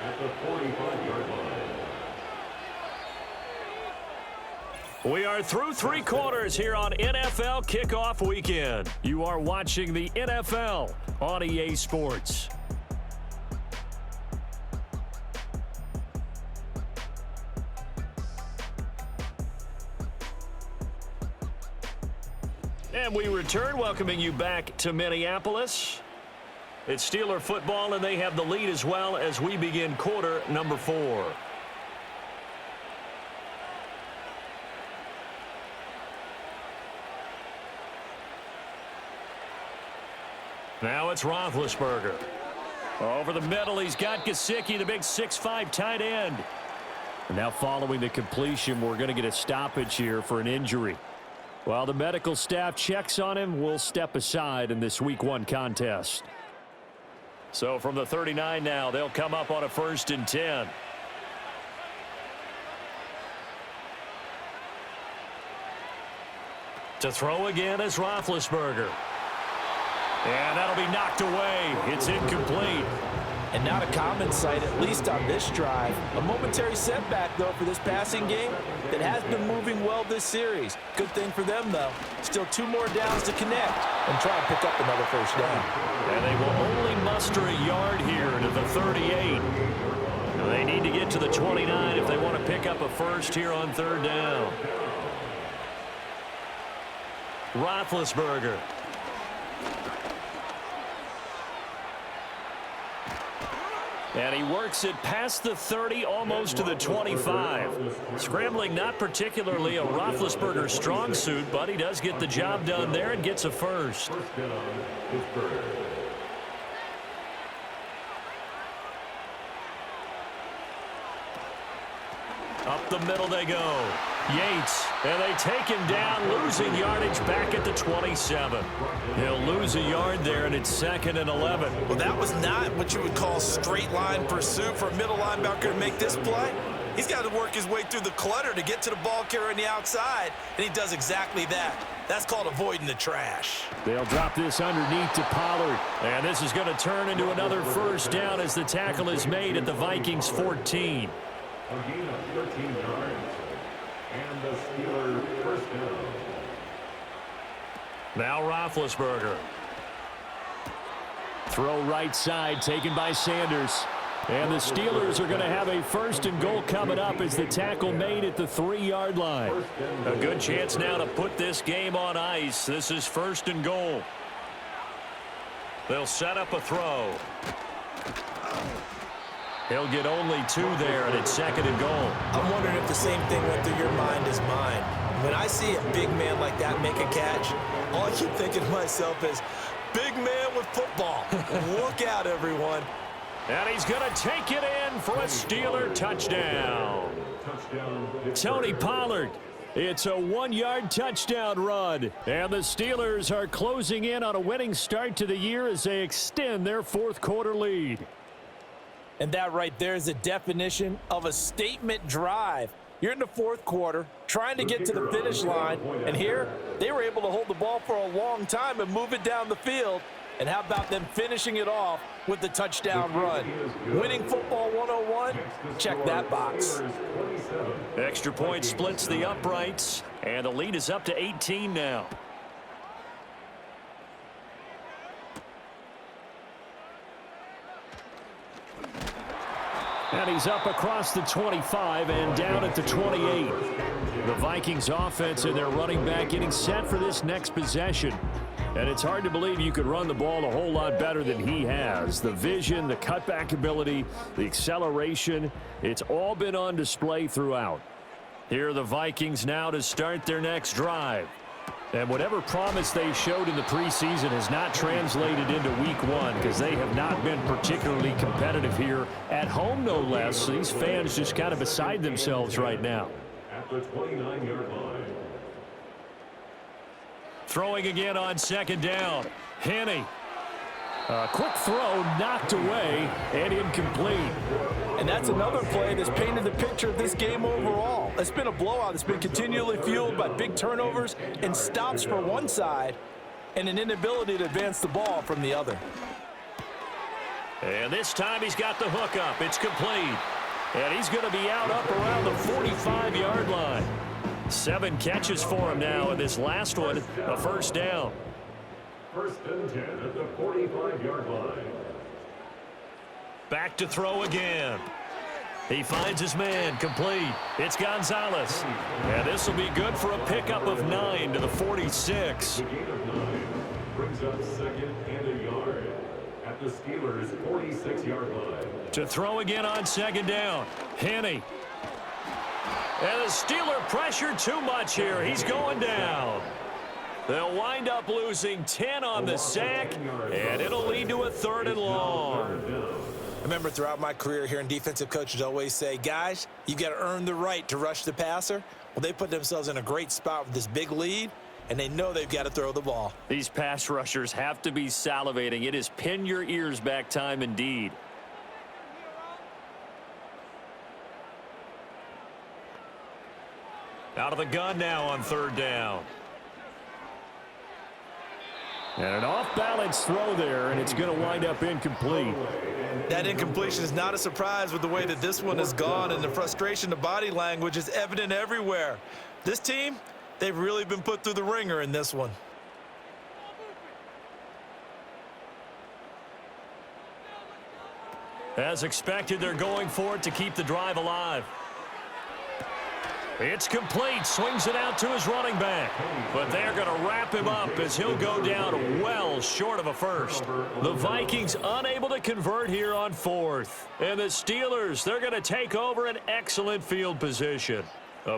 at the 45-yard line. We are through 3 quarters here on NFL Kickoff Weekend. You are watching the NFL on EA Sports. And we return, welcoming you back to Minneapolis. It's Steeler football, and they have the lead as well as we begin quarter number 4. Now it's Roethlisberger. Over the middle, he's got Gesicki, the big 6'5" tight end. And now following the completion, we're going to get a stoppage here for an injury. While the medical staff checks on him, we'll step aside in this Week 1 contest. So from the 39 now, they'll come up on a 1st and 10. To throw again is Roethlisberger. And that'll be knocked away. It's incomplete. And not a common sight, at least on this drive. A momentary setback, though, for this passing game that has been moving well this series. Good thing for them, though. Still 2 more downs to connect and try and pick up another first down. And they will only muster a yard here to the 38. They need to get to the 29 if they want to pick up a first here on 3rd down. Roethlisberger. And he works it past the 30, almost to the 25. Scrambling not particularly a Roethlisberger strong suit, but he does get the job done there and gets a first. Up the middle they go. Yates, and they take him down, losing yardage back at the 27. He'll lose a yard there, and it's 2nd and 11. Well, that was not what you would call straight line pursuit for a middle linebacker to make this play. He's got to work his way through the clutter to get to the ball carrier on the outside, and he does exactly that. That's called avoiding the trash. They'll drop this underneath to Pollard. And this is going to turn into another first down as the tackle is made at the Vikings 14. A gain of 13 yards. And the Steelers first down. Now Roethlisberger. Throw right side taken by Sanders. And the Steelers are going to have a 1st and goal coming up as the tackle made at the 3-yard line. A good chance now to put this game on ice. This is 1st and goal. They'll set up a throw. He'll get only 2 there, and it's 2nd and goal. I'm wondering if the same thing went through your mind as mine. When I see a big man like that make a catch, all I keep thinking to myself is, big man with football. Look out, everyone. And he's going to take it in for a Steeler touchdown. Tony Pollard. It's a 1-yard touchdown run. And the Steelers are closing in on a winning start to the year as they extend their 4th quarter lead. And that right there is a definition of a statement drive. You're in the 4th quarter, trying to get to the finish line, and here they were able to hold the ball for a long time and move it down the field. And how about them finishing it off with the touchdown run? Winning football 101, check that box. Extra point splits the uprights, and the lead is up to 18 now. And he's up across the 25 and down at the 28. The Vikings offense and their running back getting set for this next possession. And it's hard to believe you could run the ball a whole lot better than he has. The vision, the cutback ability, the acceleration, it's all been on display throughout. Here are the Vikings now to start their next drive. And whatever promise they showed in the preseason has not translated into week 1 because they have not been particularly competitive here at home, no less. These fans just kind of beside themselves right now. At the 29-yard line. Throwing again on 2nd down. Henne. A quick throw knocked away and incomplete. And that's another play that's painted the picture of this game overall. It's been a blowout. It's been continually fueled by big turnovers and stops for one side and an inability to advance the ball from the other. And this time he's got the hook up. It's complete. And he's going to be out up around the 45-yard line. 7 catches for him now, and this last one, a first down. 1st and 10 at the 45-yard line. Back to throw again. He finds his man, complete. It's Gonzalez. And this will be good for a pickup of 9 to the 46. The gain of 9 brings up 2nd and a yard at the Steelers' 46-yard line. To throw again on 2nd down. Henne. And the Steeler pressure too much here. He's going down. They'll wind up losing 10 on the sack, and it'll lead to a 3rd and long. I remember throughout my career hearing defensive coaches always say, guys, you got to earn the right to rush the passer. Well, they put themselves in a great spot with this big lead, and they know they've got to throw the ball. These pass rushers have to be salivating. It is pin your ears back time indeed. Out of the gun now on 3rd down. And an off-balance throw there, and it's going to wind up incomplete. That incompletion is not a surprise with the way that this one has gone, and the frustration, the body language is evident everywhere. This team, they've really been put through the ringer in this one. As expected, they're going for it to keep the drive alive. It's complete. Swings it out to his running back. But they're going to wrap him up as he'll go down well short of a first. The Vikings unable to convert here on fourth. And the Steelers, they're going to take over an excellent field position.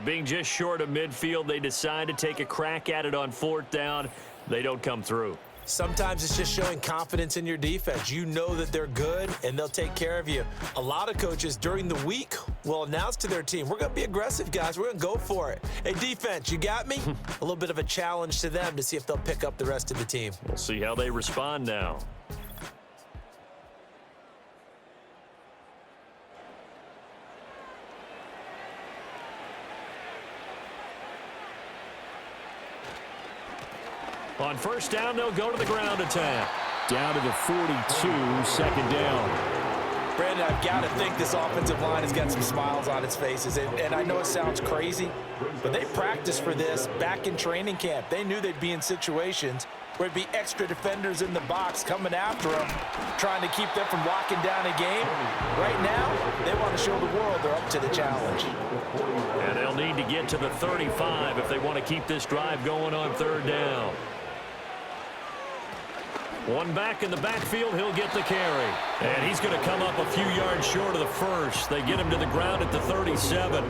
Being just short of midfield, they decide to take a crack at it on fourth down. They don't come through. Sometimes it's just showing confidence in your defense. You know that they're good, and they'll take care of you. A lot of coaches during the week will announce to their team, we're going to be aggressive, guys. We're going to go for it. Hey, defense, you got me? A little bit of a challenge to them to see if they'll pick up the rest of the team. We'll see how they respond now. On first down, they'll go to the ground attack. Down to the 42, second down. Brandon, I've got to think this offensive line has got some smiles on its faces. And I know it sounds crazy, but they practiced for this back in training camp. They knew they'd be in situations where it'd be extra defenders in the box coming after them, trying to keep them from locking down a game. Right now, they want to show the world they're up to the challenge. And they'll need to get to the 35 if they want to keep this drive going on third down. One back in the backfield, he'll get the carry. And he's going to come up a few yards short of the first. They get him to the ground at the 37.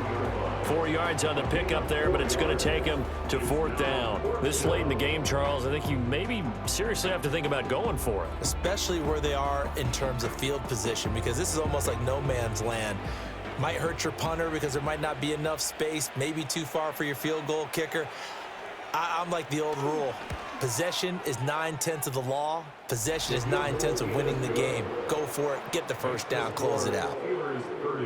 4 yards on the pickup there, but it's going to take him to fourth down. This late in the game, Charles, I think you maybe seriously have to think about going for it. Especially where they are in terms of field position, because this is almost like no man's land. Might hurt your punter because there might not be enough space, maybe too far for your field goal kicker. I'm like the old rule. Possession is 9/10 of the law. Possession is 9/10 of winning the game. Go for it. Get the first down. Close it out.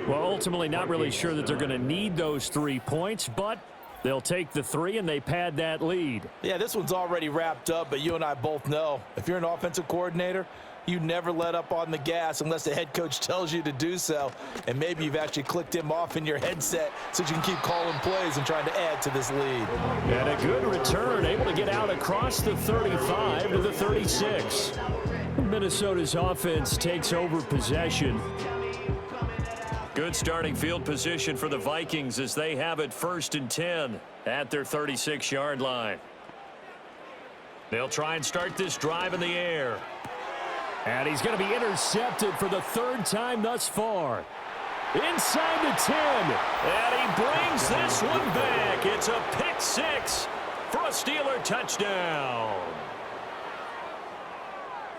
Well, ultimately not really sure that they're going to need those 3 points, but they'll take the 3 and they pad that lead. Yeah, this one's already wrapped up, but you and I both know if you're an offensive coordinator, you never let up on the gas unless the head coach tells you to do so. And maybe you've actually clicked him off in your headset so you can keep calling plays and trying to add to this lead. And a good return, able to get out across the 35 to the 36. Minnesota's offense takes over possession. Good starting field position for the Vikings as they have it 1st and 10 at their 36-yard line. They'll try and start this drive in the air. And he's going to be intercepted for the 3rd time thus far. Inside the 10. And he brings this one back. It's a pick 6 for a Steeler touchdown.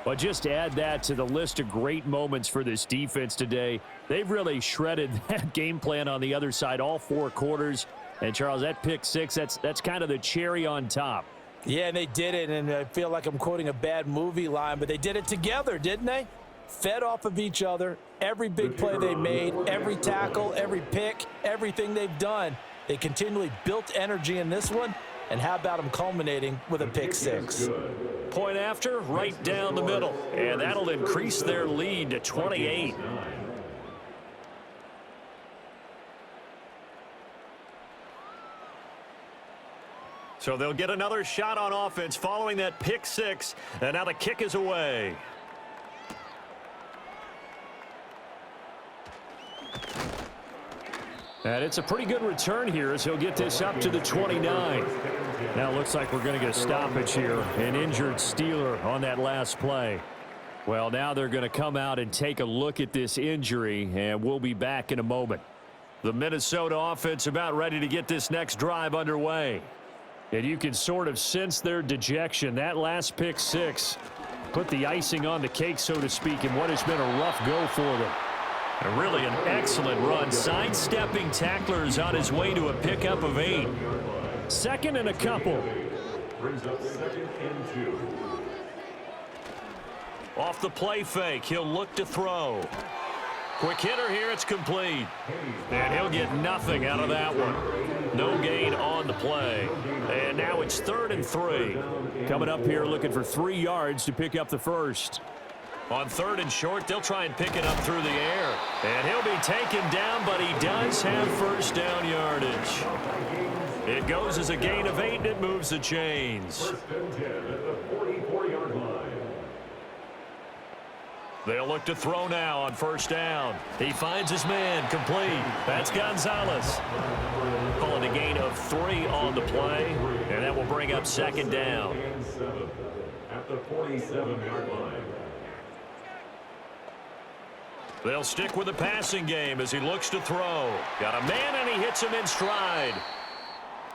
But just add that to the list of great moments for this defense today. They've really shredded that game plan on the other side all 4 quarters. And, Charles, that pick 6, that's kind of the cherry on top. Yeah, and they did it, and I feel like I'm quoting a bad movie line, but they did it together, didn't they? Fed off of each other, every big play they made, every tackle, every pick, everything they've done. They continually built energy in this one, and how about them culminating with a pick 6? Point after, right down the middle, and that'll increase their lead to 28. So they'll get another shot on offense following that pick 6, and now the kick is away. And it's a pretty good return here as he'll get this up to the 29. Now it looks like we're going to get a stoppage here. An injured Steeler on that last play. Well, now they're going to come out and take a look at this injury, and we'll be back in a moment. The Minnesota offense about ready to get this next drive underway. And you can sort of sense their dejection. That last pick 6 put the icing on the cake, so to speak, in what has been a rough go for them. And really an excellent run. Sidestepping tacklers on his way to a pickup of 8. 2nd and a couple. Brings up 2nd and 2. Off the play fake, he'll look to throw. Quick hitter here, it's complete. And he'll get nothing out of that one. No gain on the play. And now it's 3rd and 3. Coming up here looking for 3 yards to pick up the first. On 3rd and short, they'll try and pick it up through the air. And he'll be taken down, but he does have first down yardage. It goes as a gain of 8, and it moves the chains. 1st and 10 at the 44-yard line. They'll look to throw now on 1st down. He finds his man, complete. That's Gonzalez. Calling a gain of 3 on the play, and that will bring up 2nd down. And 7 at the 47-yard line. They'll stick with the passing game as he looks to throw. Got a man, and he hits him in stride.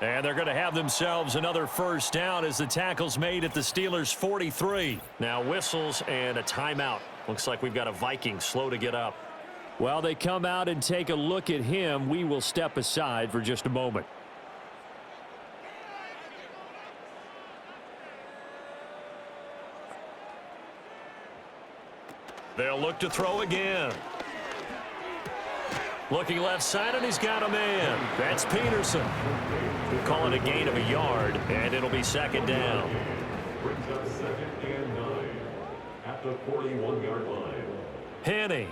And they're going to have themselves another first down as the tackle's made at the Steelers' 43. Now whistles and a timeout. Looks like we've got a Viking slow to get up. While they come out and take a look at him, we will step aside for just a moment. They'll look to throw again. Looking left side, and he's got a man. That's Peterson. Call it a gain of a yard, and it'll be 2nd down. Brings up 2nd and 9 at the 41-yard line. Hanney.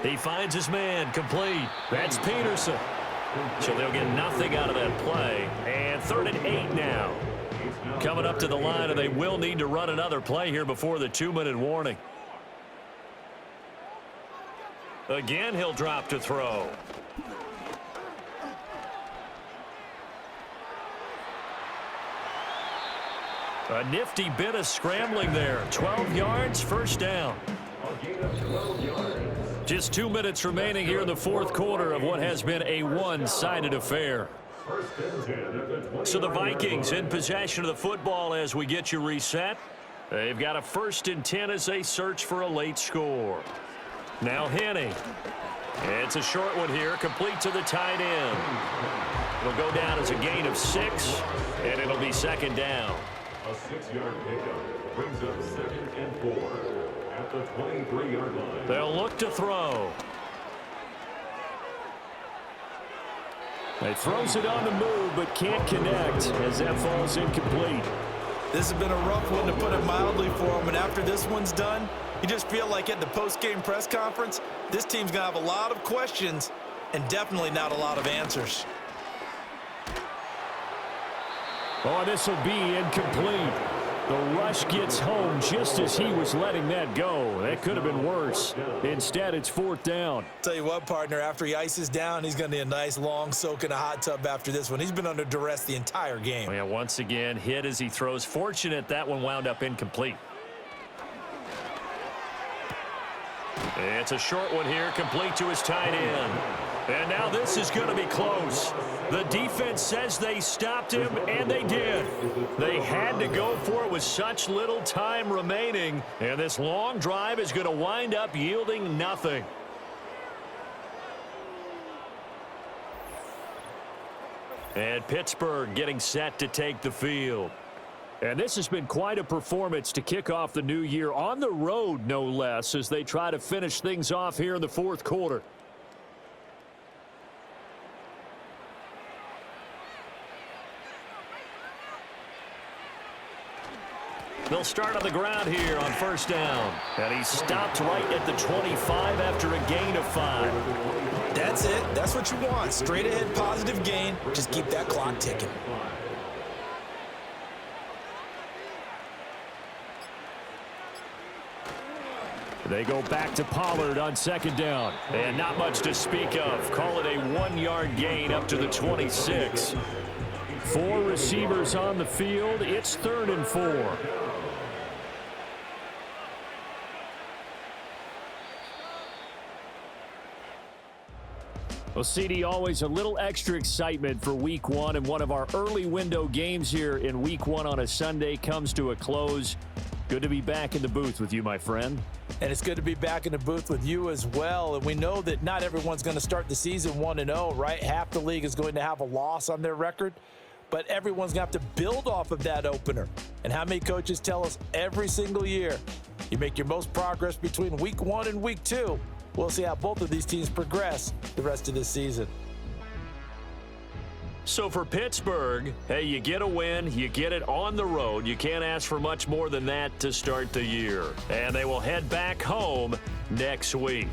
He finds his man, complete. That's Peterson. So they'll get nothing out of that play. And 3rd and 8 now. Coming up to the line, and they will need to run another play here before the 2-minute warning. Again, he'll drop to throw. A nifty bit of scrambling there. 12 yards, first down. Just 2 minutes remaining here in the 4th quarter of what has been a one-sided affair. So the Vikings in possession of the football as we get you reset. They've got a 1st and 10 as they search for a late score. Now Hanney. It's a short one here, complete to the tight end. It'll go down as a gain of 6, and it'll be 2nd down. A 6-yard pickup brings up 2nd and 4 at the 23-yard line. They'll look to throw. He throws it on the move, but can't connect as that falls incomplete. This has been a rough one, to put it mildly, for him. And after this one's done, you just feel like at the post-game press conference, this team's going to have a lot of questions and definitely not a lot of answers. Oh, this will be incomplete. The rush gets home just as he was letting that go. That could have been worse. Instead, it's 4th down. Tell you what, partner, after he ices down, he's going to need a nice long soak in a hot tub after this one. He's been under duress the entire game. Yeah, once again, hit as he throws. Fortunate that one wound up incomplete. It's a short one here, complete to his tight end. And now this is going to be close. The defense says they stopped him, and they did. They had to go for it with such little time remaining, and this long drive is going to wind up yielding nothing. And Pittsburgh getting set to take the field. And this has been quite a performance to kick off the new year on the road, no less, as they try to finish things off here in the 4th quarter. They'll start on the ground here on 1st down. And he stopped right at the 25 after a gain of 5. That's it. That's what you want. Straight ahead positive gain. Just keep that clock ticking. They go back to Pollard on 2nd down. And not much to speak of. Call it a 1-yard gain up to the 26. 4 receivers on the field. It's 3rd and 4. Well, CD, always a little extra excitement for Week 1, and one of our early window games here in Week 1 on a Sunday comes to a close. Good to be back in the booth with you, my friend. And it's good to be back in the booth with you as well. And we know that not everyone's going to start the season 1-0, right? Half the league is going to have a loss on their record, but everyone's going to have to build off of that opener. And how many coaches tell us every single year, You make your most progress between week 1 and week 2. We'll see how both of these teams progress the rest of this season. So for Pittsburgh, hey, you get a win, you get it on the road. You can't ask for much more than that to start the year. And they will head back home next week.